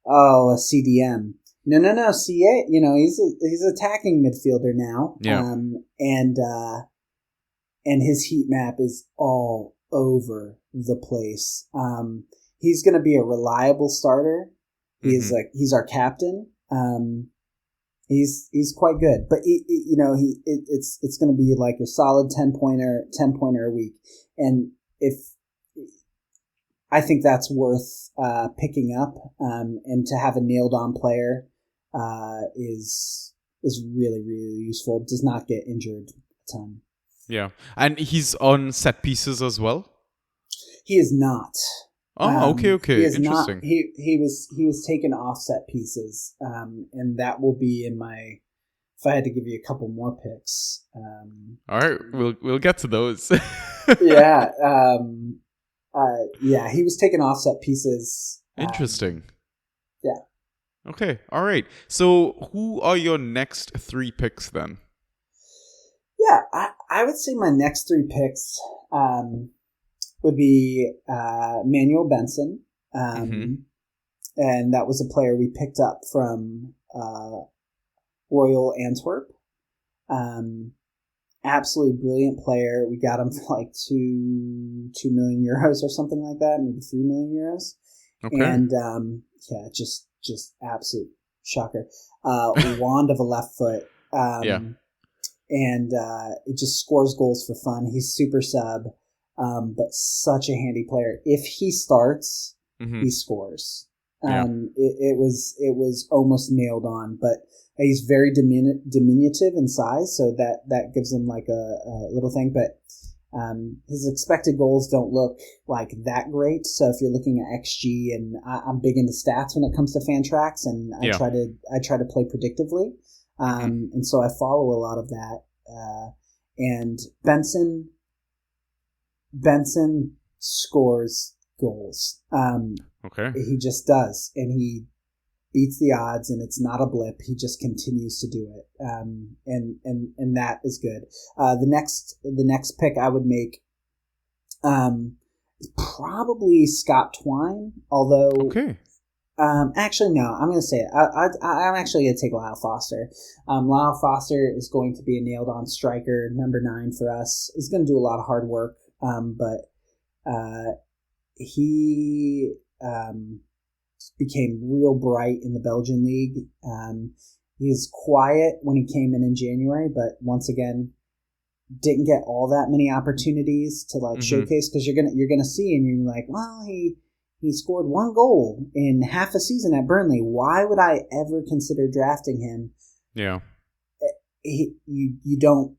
oh, a CDM. No, CA. He's attacking midfielder now. Yeah. And his heat map is all over the place. He's going to be a reliable starter. He's our captain. He's quite good, but it's going to be like a solid 10-pointer a week. And if I think that's worth picking up, and to have a nailed on player is really, really useful. Does not get injured a ton. Yeah, and he's on set pieces as well. He is not. Oh, okay. He is Interesting. Not, he was taken off set pieces, and that will be in my. If I had to give you a couple more picks. All right, we'll get to those. Yeah, he was taken off set pieces. Interesting. Yeah. Okay. All right. So, who are your next 3 picks then? Yeah, I would say my next 3 picks would be Manuel Benson. And that was a player we picked up from Royal Antwerp. Absolutely brilliant player. We got him for like 2 million euros or something like that, maybe 3 million euros. Okay. And just absolute shocker. Wand of a left foot. Yeah. And it just scores goals for fun. He's super sub, but such a handy player. If he starts, he scores. It was almost nailed on, but he's very diminutive in size, so that gives him like a little thing. But his expected goals don't look like that great. So if you're looking at XG, and I'm big into stats when it comes to Fantrax, and I try to play predictively. And so I follow a lot of that. And Benson scores goals. Okay. He just does. And he beats the odds, and it's not a blip. He just continues to do it. And that is good. The next pick I would make, probably Scott Twine, although, okay. Actually, no, I'm going to say it. I'm actually going to take Lyle Foster. Lyle Foster is going to be a nailed-on striker, number 9 for us. He's going to do a lot of hard work, but he became real bright in the Belgian league. He was quiet when he came in January, but once again, didn't get all that many opportunities to showcase, because you're gonna see, and you're like, well, he scored 1 goal in half a season at Burnley. Why would I ever consider drafting him? Yeah. You don't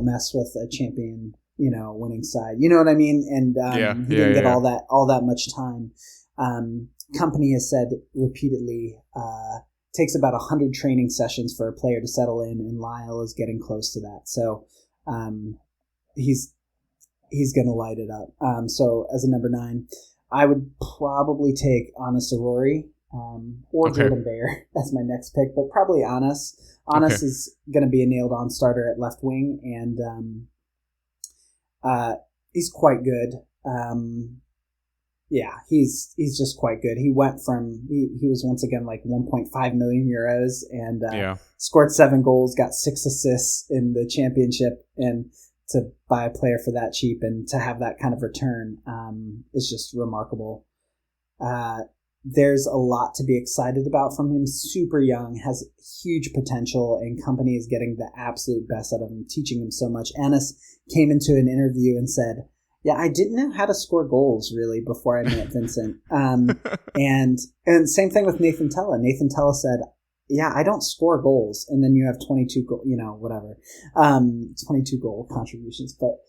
mess with a champion, winning side. You know what I mean? And he didn't get all that much time. Company has said repeatedly, takes about 100 training sessions for a player to settle in, and Lyle is getting close to that. So he's going to light it up. So as a number 9, I would probably take Anas Arori or Jordan Bayer as my next pick, but probably Anas. Anas is going to be a nailed-on starter at left wing, and he's quite good. He's just quite good. He went from he was once again like 1.5 million euros, and scored 7 goals, got 6 assists in the championship, and to buy a player for that cheap and to have that kind of return is just remarkable. There's a lot to be excited about from him. Super young, has huge potential, and Company is getting the absolute best out of him, teaching him so much. Anas came into an interview and said, yeah, I didn't know how to score goals really before I met Vincent. And same thing with Nathan Tella. Nathan Tella said, yeah, I don't score goals. And then you have 22 goal, 22 goal contributions. But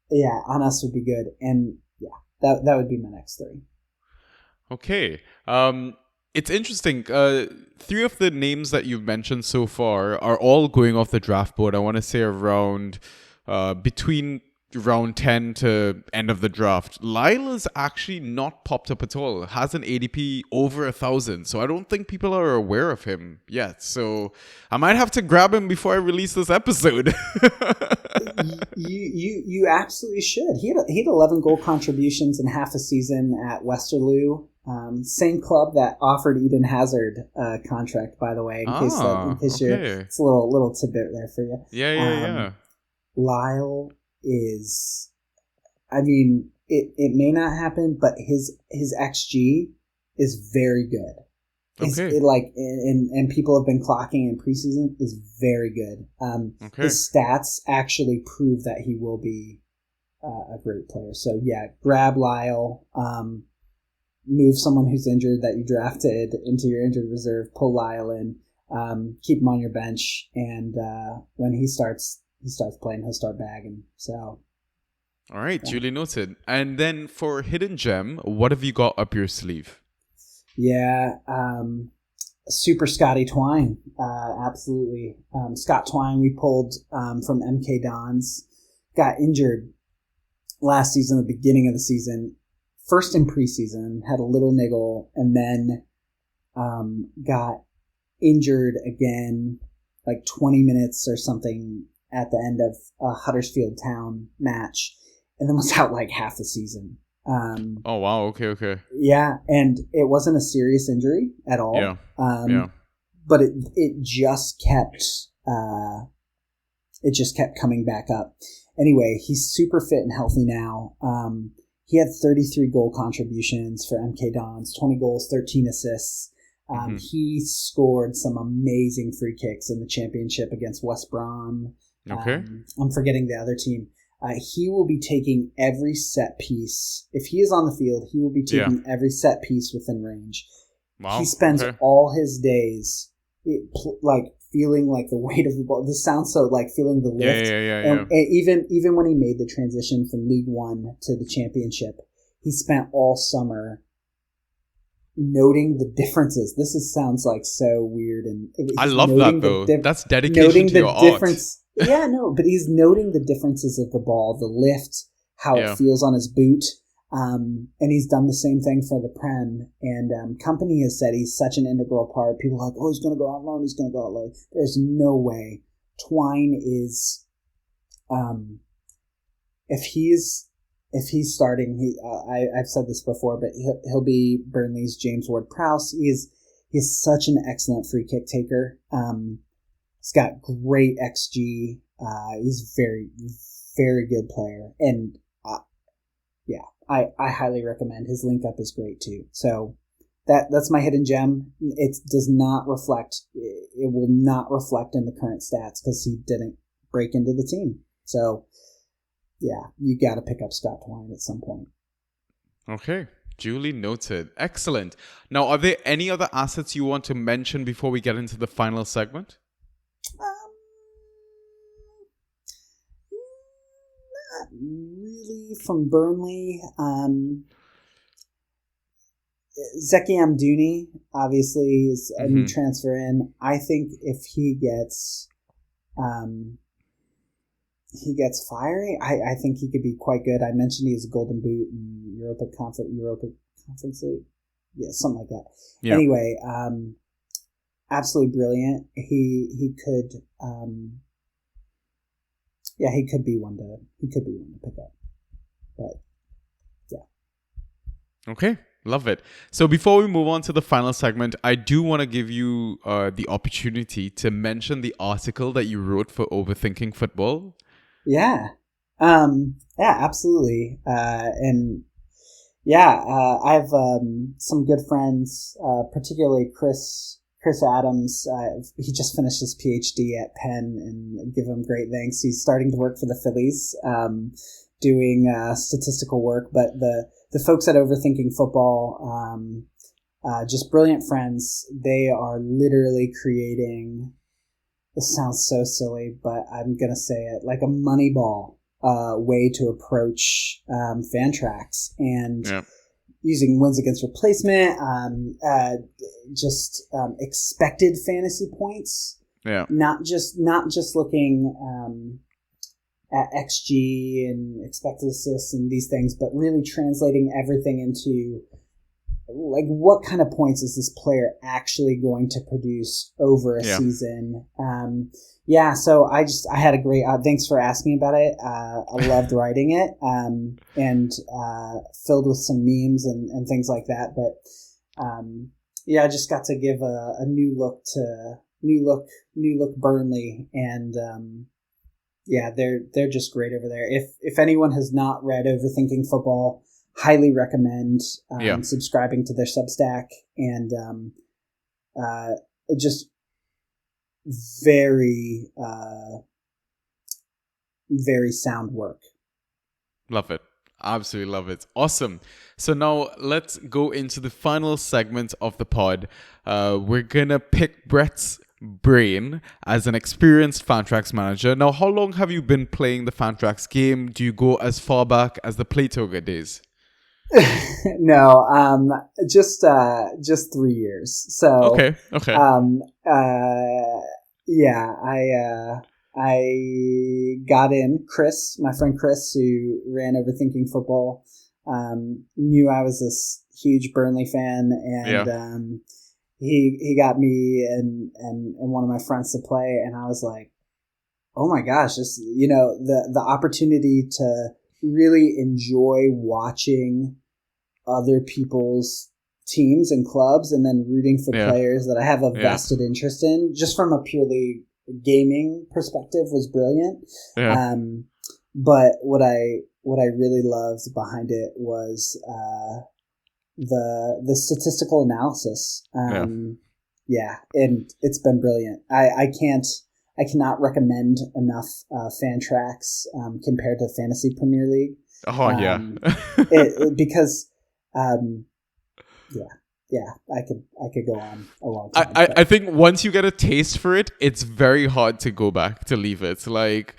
Anas would be good. And that would be my next 3. Okay. It's interesting. 3 of the names that you've mentioned so far are all going off the draft board. I want to say around between round 10 to end of the draft. Lyle is actually not popped up at all. Has an ADP over 1,000, so I don't think people are aware of him yet. So I might have to grab him before I release this episode. You absolutely should. He had 11 goal contributions in half a season at Westerlo. Same club that offered Eden Hazard a contract, by the way. In case it's a little tidbit there for you. Yeah. Lyle is, I mean, it may not happen, but his XG is very good. And people have been clocking in preseason is very good. His stats actually prove that he will be a great player. So grab Lyle, move someone who's injured that you drafted into your injured reserve, pull Lyle in, keep him on your bench, and when he starts playing, he'll start bagging. So, all right, duly noted. And then for Hidden Gem, what have you got up your sleeve? Super Scotty Twine, absolutely. Scott Twine, we pulled from MK Dons, got injured last season, the beginning of the season, first in preseason, had a little niggle, and then got injured again, like 20 minutes or something at the end of a Huddersfield Town match, and then was out like half the season. Oh, wow. Okay. Yeah, and it wasn't a serious injury at all. but it just kept coming back up. Anyway, he's super fit and healthy now. He had 33 goal contributions for MK Dons, 20 goals, 13 assists. He scored some amazing free kicks in the championship against West Brom. Okay. I'm forgetting the other team. He will be taking every set piece. If he is on the field, he will be taking every set piece within range. Wow. He spends all his days feeling like the weight of the ball. This sounds so like feeling the lift. And even when he made the transition from League One to the Championship, he spent all summer noting the differences. Sounds like so weird, and I love that though. That's dedication to your difference. Art. Yeah, no, but he's noting the differences of the ball, the lift, how it feels on his boot. And he's done the same thing for the Prem. And Company has said he's such an integral part. People are like, oh, he's going to go out loan. He's going to go out loan. There's no way. Twine is, if he's starting, I've said this before, but he'll be Burnley's James Ward-Prowse. He's such an excellent free kick taker. He's got great XG. He's a very, very good player. And I highly recommend. His link up is great too. So that's my hidden gem. It does not reflect. It will not reflect in the current stats because he didn't break into the team. So yeah, you got to pick up Scott Twine at some point. Okay, duly noted. Excellent. Now, are there any other assets you want to mention before we get into the final segment? Not really from Burnley. Zeki Amdouni obviously is a new transfer in. I think if he gets fiery, I think he could be quite good. I mentioned he has a golden boot in Europa Conference League. Yeah, something like that. Yeah. Anyway, absolutely brilliant. He could he could be one to pick up. But yeah. Okay. Love it. So before we move on to the final segment, I do want to give you the opportunity to mention the article that you wrote for Overthinking Football. Yeah. Absolutely. I have some good friends, particularly Chris Adams. He just finished his PhD at Penn, and give him great thanks. He's starting to work for the Phillies, doing statistical work, but the folks at Overthinking Football, just brilliant friends. They are literally creating, this sounds so silly, but I'm going to say it, like a Moneyball way to approach Fantrax, and using wins against replacement, expected fantasy points. Yeah. Not just looking at XG and expected assists and these things, but really translating everything into like what kind of points is this player actually going to produce over a season. So I had a great thanks for asking about it. I loved writing it, and filled with some memes and things like that, but I just got to give a new look Burnley, and they're just great over there. If anyone has not read Overthinking Football, highly recommend subscribing to their Substack, and just very very sound work. Love it. Absolutely love it. Awesome. So now let's go into the final segment of the pod. We're gonna pick Brett's brain as an experienced Fantrax manager. Now, how long have you been playing the Fantrax game? Do you go as far back as the Playtoga days? No, just 3 years. So okay. I got in. Chris, my friend Chris, who ran Overthinking Football, knew I was this huge Burnley fan, and he got me and one of my friends to play, and I was like, oh my gosh, this, the opportunity to really enjoy watching other people's teams and clubs, and then rooting for players that I have a vested interest in, just from a purely gaming perspective, was brilliant. Yeah. But what I really loved behind it was the statistical analysis. And it's been brilliant. I cannot recommend enough Fantrax compared to Fantasy Premier League. Because I could go on a long time. I think once you get a taste for it, it's very hard to go back, to leave it. Like,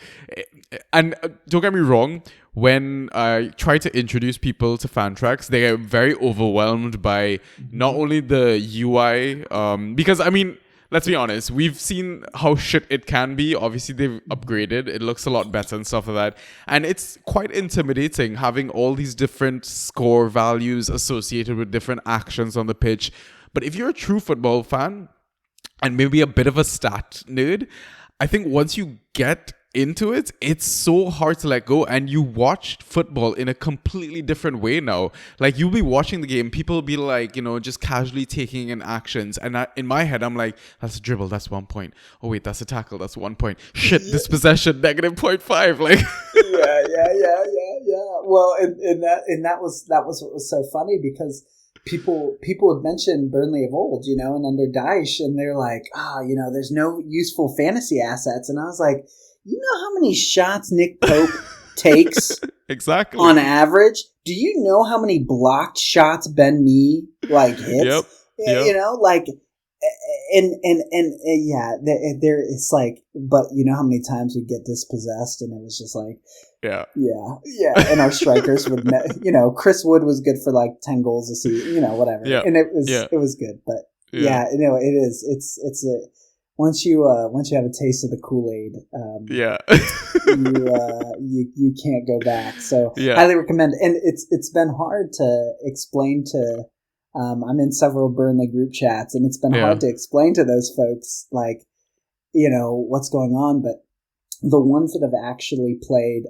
and don't get me wrong, when I try to introduce people to Fantrax, they are very overwhelmed by not only the UI, because I mean, let's be honest, we've seen how shit it can be. Obviously, they've upgraded. It looks a lot better and stuff like that. And it's quite intimidating having all these different score values associated with different actions on the pitch. But if you're a true football fan and maybe a bit of a stat nerd, I think once you get into it, it's so hard to let go, and you watch football in a completely different way now. Like, you'll be watching the game, people will be like, just casually taking in actions, and in my head I'm like, that's a dribble, that's 1 point. Oh wait, that's a tackle, that's 1 point. Shit, this possession, negative 0.5. Like, yeah. Well, and that was what was so funny, because people had mentioned Burnley of old, and under Dyche, and they're like, there's no useful fantasy assets, and I was like, you know how many shots Nick Pope takes exactly on average? Do you know how many blocked shots Ben Mee hits? Yep. There it's like, but you know how many times we get dispossessed, and it was just like, and our strikers would, Chris Wood was good for like 10 goals a season, whatever, and it was good, but it is, it's a. Once you have a taste of the Kool-Aid, you can't go back. So highly recommend. And it's been hard to explain to. I'm in several Burnley group chats, and it's been hard to explain to those folks, like, what's going on. But the ones that have actually played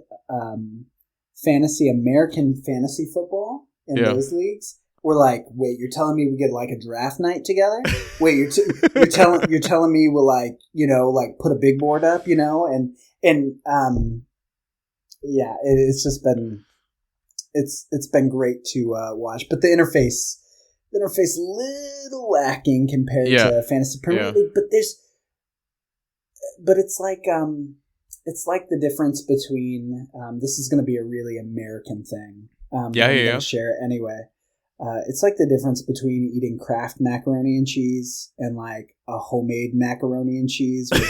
American fantasy football in those leagues. We're like, wait, you're telling me we get like a draft night together? Wait, you're telling me we'll put a big board up, it's just been, it's been great to watch. But the interface little lacking compared to Fantasy Premier League. But it's like the difference between this is going to be a really American thing. I'm going to share it anyway. It's like the difference between eating Kraft macaroni and cheese and like a homemade macaroni and cheese with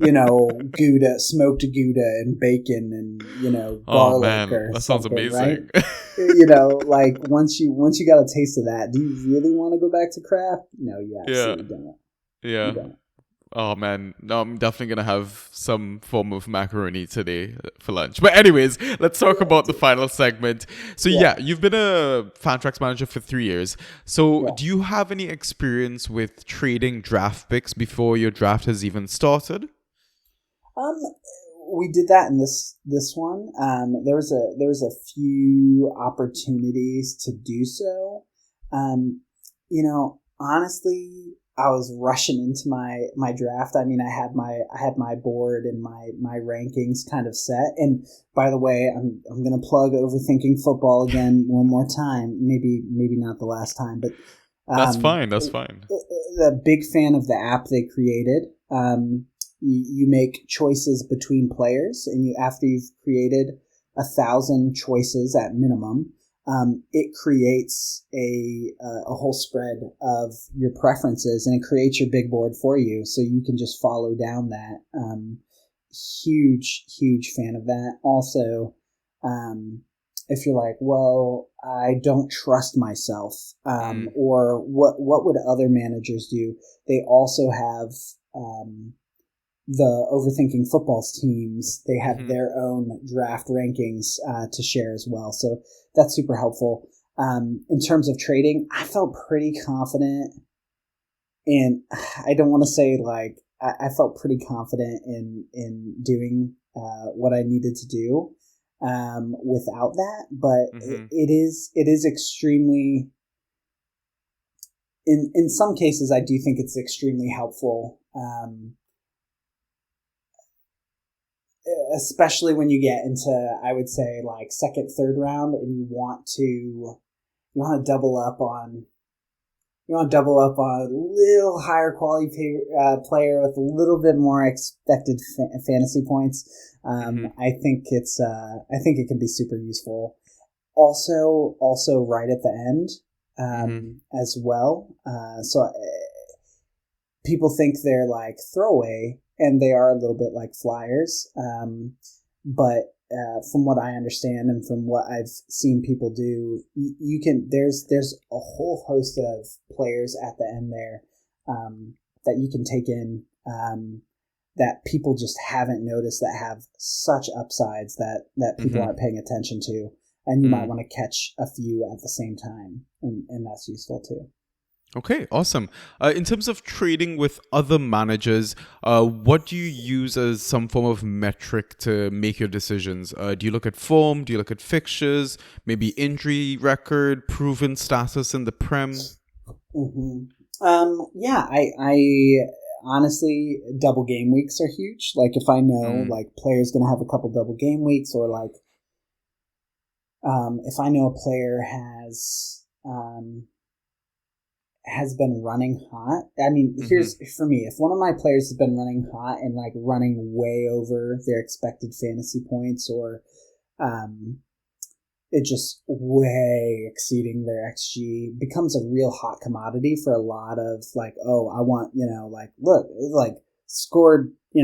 Gouda, smoked Gouda and bacon and garlic or that sounds amazing. Right? Like once you got a taste of that, do you really want to go back to Kraft? No, you absolutely don't. Yeah. You don't. Oh man, no, I'm definitely gonna have some form of macaroni today for lunch. But anyways, let's talk about the final segment. So you've been a Fantrax manager for 3 years. So do you have any experience with trading draft picks before your draft has even started? We did that in this one. There was a few opportunities to do so. Honestly, I was rushing into my draft. I mean, I had my board and my rankings kind of set. And by the way, I'm going to plug Overthinking Football again one more time. Maybe not the last time, but that's fine. That's fine. A big fan of the app they created. You make choices between players, and after you've created 1,000 choices at minimum. It creates a whole spread of your preferences, and it creates your big board for you, so you can just follow down that. Huge fan of that. Also, if you're like, well, I don't trust myself, or what would other managers do? They also have the Overthinking Football's teams. They have their own draft rankings to share as well. So that's super helpful. In terms of trading, I felt pretty confident I don't want to say like, I felt pretty confident in doing what I needed to do without that. But it is extremely in some cases, I do think it's extremely helpful, especially when you get into, I would say, like second, third round, and you want to double up on. You want to double up on a little higher quality player with a little bit more expected fantasy points. I think it can be super useful. Also right at the end, as well. So people think they're like throwaway, and they are a little bit like flyers. But from what I understand and from what I've seen people do, you can there's a whole host of players at the end there that you can take in that people just haven't noticed, that have such upsides that people aren't paying attention to, and you might want to catch a few at the same time, and that's useful too. Okay, awesome. In terms of trading with other managers, what do you use as some form of metric to make your decisions? Do you look at form? Do you look at fixtures? Maybe injury record, proven status in the Prem? Yeah, I honestly, double game weeks are huge. Like if I know like player's going to have a couple double game weeks, or like if I know a player has been running hot. I mean, here's for me, if one of my players has been running hot and like running way over their expected fantasy points, or it just way exceeding their XG, becomes a real hot commodity for a lot of like, oh, I want, like, look, it's like scored, 3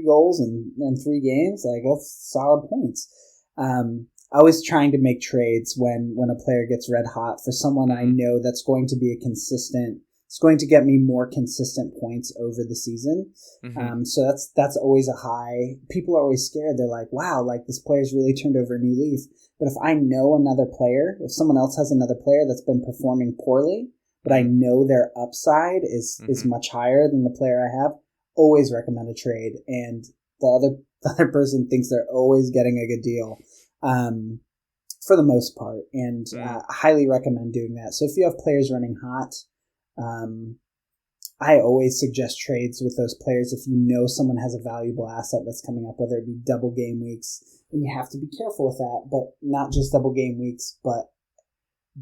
goals in 3 games. Like that's solid points. Always trying to make trades when a player gets red hot for someone I know that's going to be it's going to get me more consistent points over the season. So that's always a high. People are always scared. They're like, wow, like this player's really turned over a new leaf. But if I know another player, if someone else has another player that's been performing poorly, but I know their upside is much higher than the player I have, always recommend a trade. And the other person thinks they're always getting a good deal. For the most part, and highly recommend doing that. So if you have players running hot, I always suggest trades with those players if you know someone has a valuable asset that's coming up, whether it be double game weeks, and you have to be careful with that, but not just double game weeks, but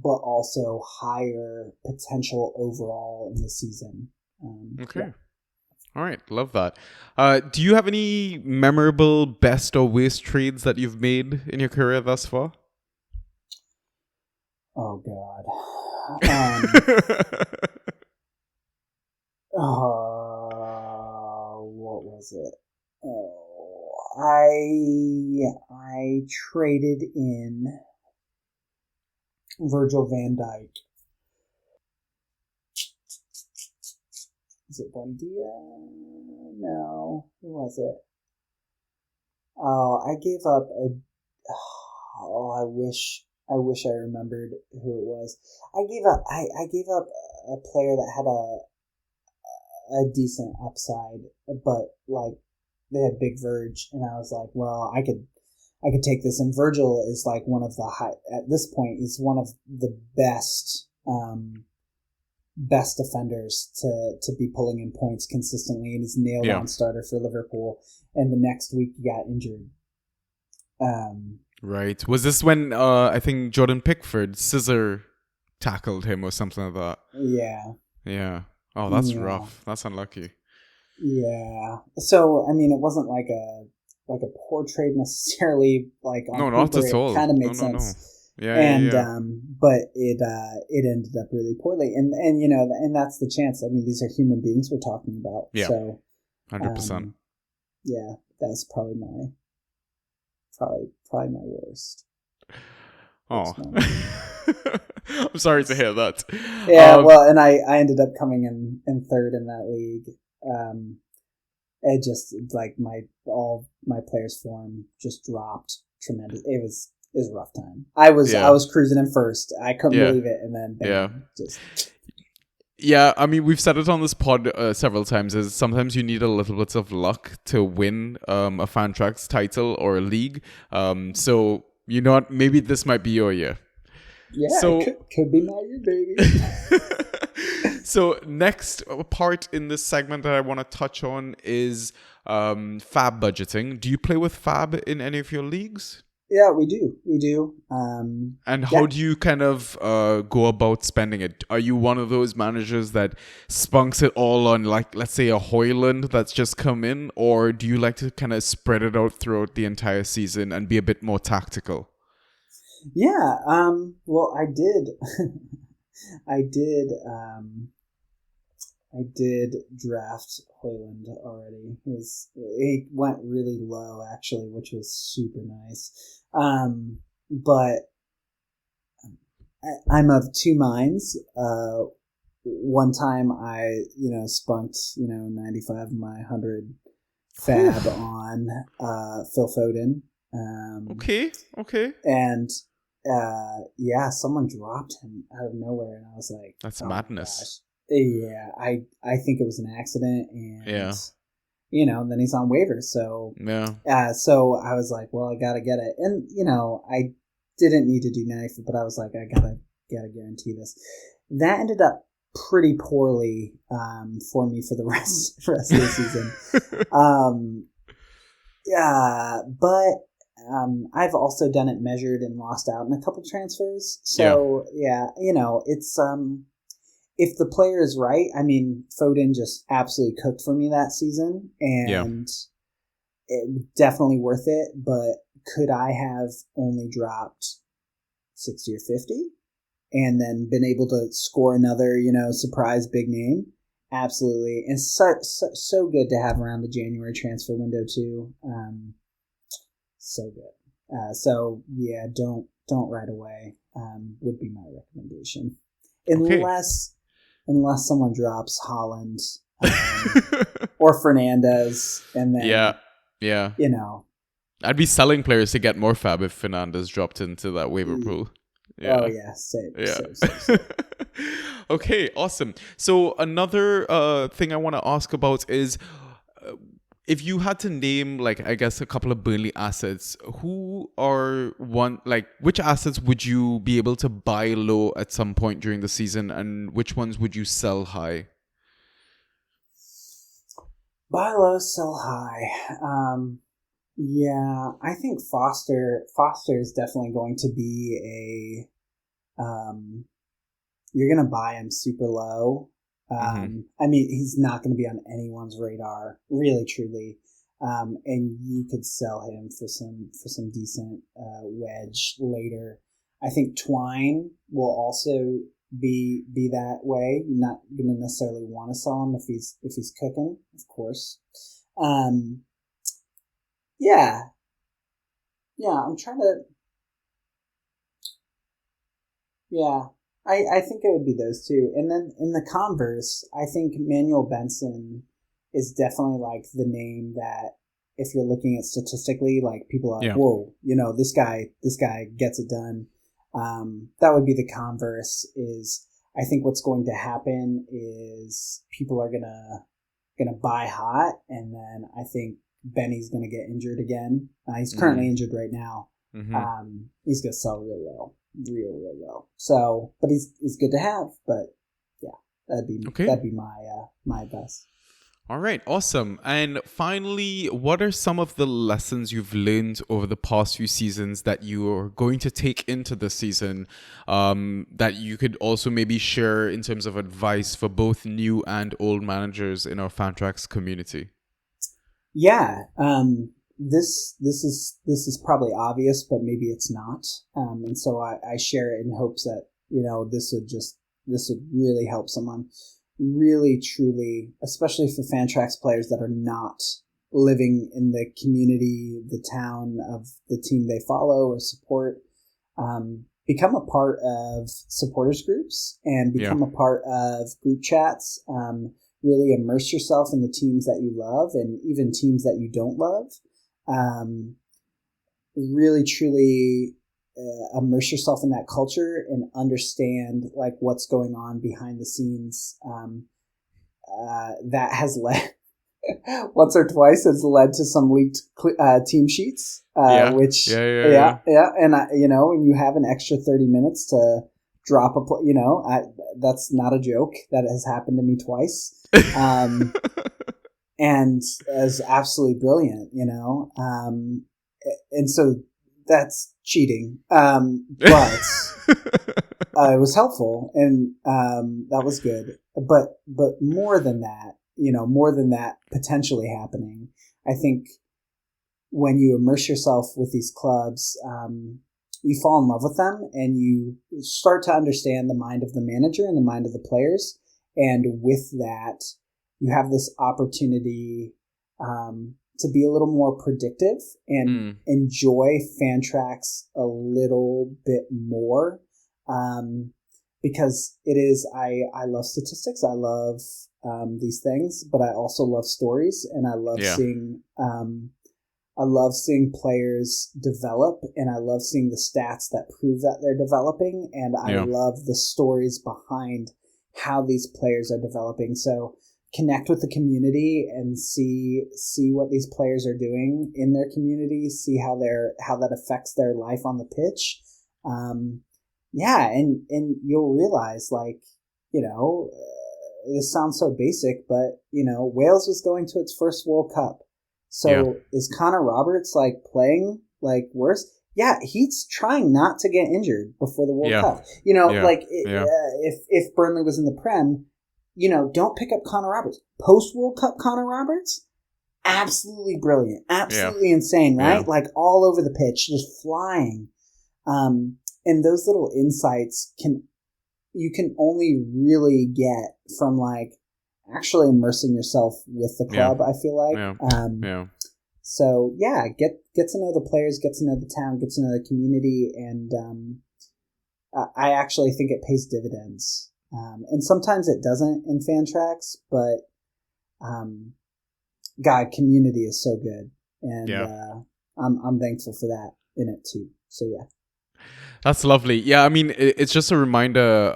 also higher potential overall in the season. Okay. Yeah. All right, love that. Do you have any memorable best or worst trades that you've made in your career thus far? Oh God. What was it? Oh, I traded in Virgil van Dijk. Is it Buendia? No. Who was it? Oh, I gave up I wish I remembered who it was. I gave up a player that had a decent upside, but like they had big Verge, and I was like, well, I could take this. And Virgil is like one of the at this point is one of the best defenders to be pulling in points consistently, and he's nailed on starter for Liverpool. And the next week he got injured. Right. Was this when I think Jordan Pickford scissor tackled him or something like that? Yeah. Yeah. Oh, that's rough. That's unlucky. Yeah. So I mean, it wasn't like a poor trade necessarily. Like on no, paper, not at all. It kind of made sense. No. Yeah. But it ended up really poorly, and and that's the chance. I mean, these are human beings we're talking about. Yeah. So 100%. Yeah, that's probably my worst. Oh. I'm sorry to hear that. Yeah, well, and I ended up coming in third in that league. It just like all my players' form just dropped tremendous. It was a rough time. I was cruising in first. I couldn't believe it, and then bam, Yeah, I mean, we've said it on this pod several times, is sometimes you need a little bit of luck to win a Fantrax title or a league. So, you know what, maybe this might be your year. Yeah, so, it could be my year, baby. So next part in this segment that I want to touch on is fab budgeting. Do you play with fab in any of your leagues? Yeah, we do. And how do you kind of go about spending it? Are you one of those managers that spunks it all on, like, let's say a Hoyland that's just come in? Or do you like to kind of spread it out throughout the entire season and be a bit more tactical? Yeah, well, I did. I did draft Hoyland already. He went really low, actually, which was super nice. But I'm of two minds. One time I, spunked, 95 of my 100 fab on Phil Foden. Okay. And someone dropped him out of nowhere, and I was like, "That's madness." Gosh. Yeah, I think it was an accident, and then he's on waivers, so so I was like, well, I gotta get it, and I didn't need to do 90, but I was like, I gotta guarantee this. That ended up pretty poorly for me for the rest of the season. But I've also done it measured and lost out in a couple transfers. So it's if the player is right. I mean, Foden just absolutely cooked for me that season, and it definitely worth it. But could I have only dropped 60 or 50 and then been able to score another, surprise big name? Absolutely. And so good to have around the January transfer window too. So good. Don't right away. Would be my recommendation, unless someone drops Holland or Fernandez, and then I'd be selling players to get more fab if Fernandez dropped into that waiver pool. Yeah. Oh yeah, same. Okay, awesome. So another thing I want to ask about is, if you had to name, like, I guess, a couple of Burnley assets, which assets would you be able to buy low at some point during the season, and which ones would you sell high? Buy low, sell high. I think Foster is definitely going to be you're going to buy him super low. I mean, he's not going to be on anyone's radar, really, truly. And you could sell him for some decent wedge later. I think Twine will also be that way. You're not going to necessarily want to sell him if he's cooking, of course. I'm trying to. Yeah. I think it would be those two. And then in the converse, I think Manuel Benson is definitely like the name that, if you're looking at statistically, like, people are like, whoa, this guy gets it done. That would be the converse. Is I think what's going to happen is people are gonna buy hot, and then I think Benny's gonna get injured again. He's currently injured right now. He's gonna sell real well. Real well. So, but he's good to have. But that'd be my advice. All right, awesome. And finally, what are some of the lessons you've learned over the past few seasons that you are going to take into this season, that you could also maybe share in terms of advice for both new and old managers in our Fantrax community? Yeah. This is probably obvious, but maybe it's not. And so I share it in hopes that, this would really help someone really, truly, especially for Fantrax players that are not living in the community, the town of the team they follow or support. Become a part of supporters groups and become a part of group chats. Really immerse yourself in the teams that you love and even teams that you don't love. Really, truly immerse yourself in that culture and understand, like, what's going on behind the scenes. That has led once or twice has led to some leaked team sheets. And when you have an extra 30 minutes to drop that's not a joke. That has happened to me twice. And is absolutely brilliant, and so that's cheating. But it was helpful, and that was good. But more than that potentially happening, I think when you immerse yourself with these clubs, you fall in love with them, and you start to understand the mind of the manager and the mind of the players. And with that, you have this opportunity to be a little more predictive and enjoy Fantrax a little bit more. Because it is, I love statistics. I love these things, but I also love stories, and I love seeing players develop, and I love seeing the stats that prove that they're developing, and I love the stories behind how these players are developing. So connect with the community and see what these players are doing in their community, see how that affects their life on the pitch. And you'll realize, this sounds so basic, but Wales was going to its first World Cup. So is Connor Roberts playing worse? Yeah, he's trying not to get injured before the World Cup. If Burnley was in the Prem, don't pick up Connor Roberts. Post World Cup Connor Roberts, absolutely brilliant, absolutely insane, right? Yeah. All over the pitch, just flying. And those little insights you can only really get from actually immersing yourself with the club. I feel like. So get to know the players, get to know the town, get to know the community, and I actually think it pays dividends. And sometimes it doesn't in Fantrax, but God, community is so good, and I'm thankful for that in it too. So yeah. That's lovely. Yeah, I mean, it's just a reminder,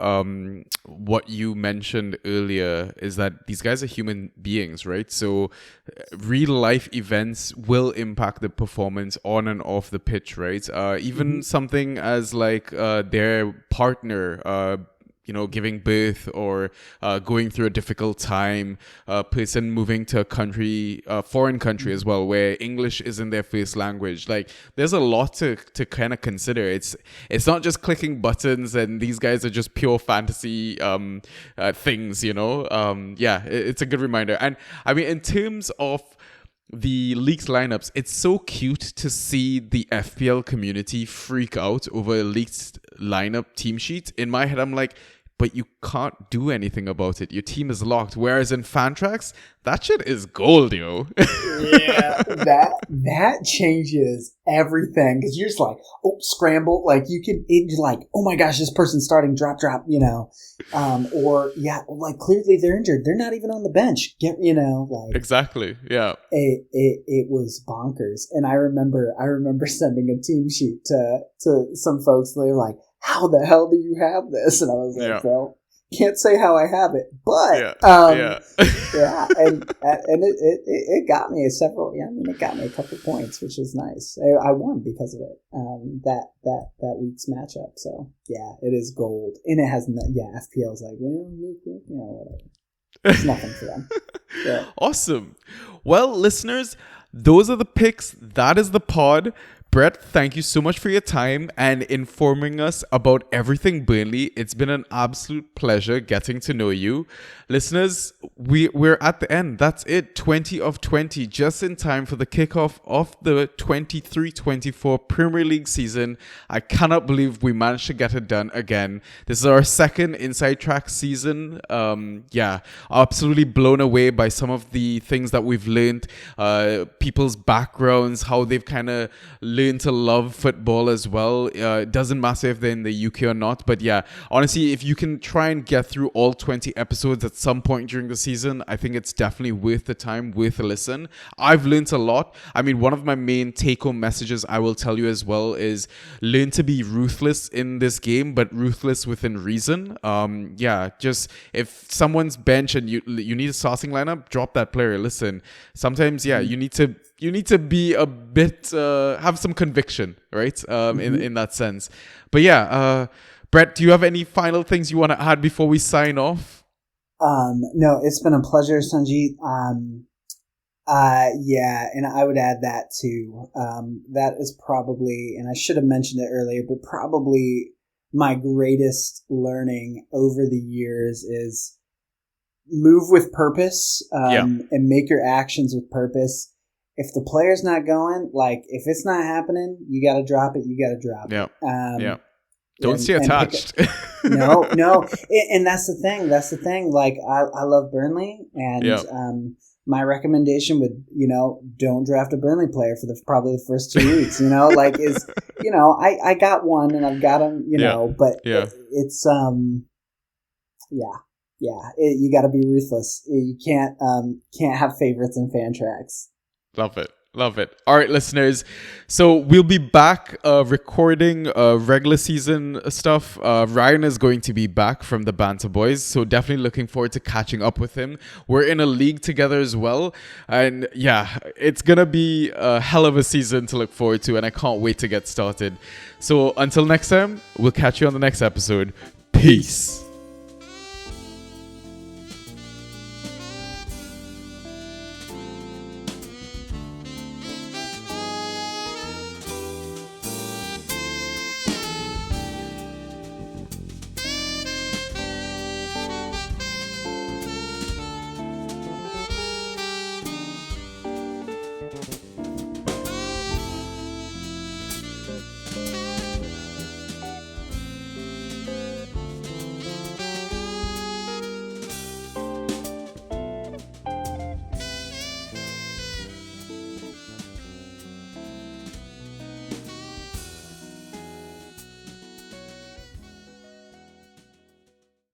what you mentioned earlier is that these guys are human beings, right? So real life events will impact the performance on and off the pitch, right? Even something as their partner, giving birth or going through a difficult time, a person moving to a country, foreign country as well, where English isn't their first language. There's a lot to kind of consider. It's not just clicking buttons and these guys are just pure fantasy things, it's a good reminder. And I mean, in terms of the leaked lineups, it's so cute to see the FPL community freak out over a leaked lineup team sheet. In my head, I'm like, but you can't do anything about it. Your team is locked. Whereas in Fantrax, that shit is gold, yo. Yeah, that changes everything. Because you're just scramble. You're oh my gosh, this person's starting drop, clearly they're injured. They're not even on the bench. Exactly, yeah. It was bonkers. And I remember sending a team sheet to some folks. They were like, how the hell do you have this? And I was like, well, can't say how I have it, but and it got me it got me a couple points, which was nice. I won because of it. That week's matchup. So yeah, it is gold, and it has FPL's whatever. It's nothing for them. Yeah. Awesome. Well, listeners, those are the picks. That is the pod. Brett, thank you so much for your time and informing us about everything Burnley. It's been an absolute pleasure getting to know you. Listeners, we're at the end. That's it. 20 of 20, just in time for the kickoff of the 23-24 Premier League season. I cannot believe we managed to get it done again. This is our second Inside Track season. Absolutely blown away by some of the things that we've learned, people's backgrounds, how they've kind of learn to love football as well. It doesn't matter if they're in the UK or not, but honestly, if you can try and get through all 20 episodes at some point during the season, I think it's definitely worth the time, worth a listen. I've learned a lot. I mean, one of my main take-home messages I will tell you as well is learn to be ruthless in this game, but ruthless within reason. Just if someone's bench and you need a starting lineup, drop that player. Listen, sometimes you need to be a bit have some conviction, right? In that sense. But Brett, do you have any final things you want to add before we sign off? No, it's been a pleasure, Sanjeet. Yeah, and I would add that too. That is probably, and I should have mentioned it earlier, but probably my greatest learning over the years is move with purpose, and make your actions with purpose. If the player's not going, like if it's not happening, you got to drop it. You got to drop it. Don't stay attached. No. And that's the thing. Like I love Burnley, and my recommendation would, don't draft a Burnley player for probably the first 2 weeks, like I got one and I've got him, but it's, you got to be ruthless. You can't have favorites in fan tracks. Love it. All right, listeners. So we'll be back recording regular season stuff. Ryan is going to be back from the Banter Boys, so definitely looking forward to catching up with him. We're in a league together as well. And yeah, it's going to be a hell of a season to look forward to, and I can't wait to get started. So until next time, we'll catch you on the next episode. Peace.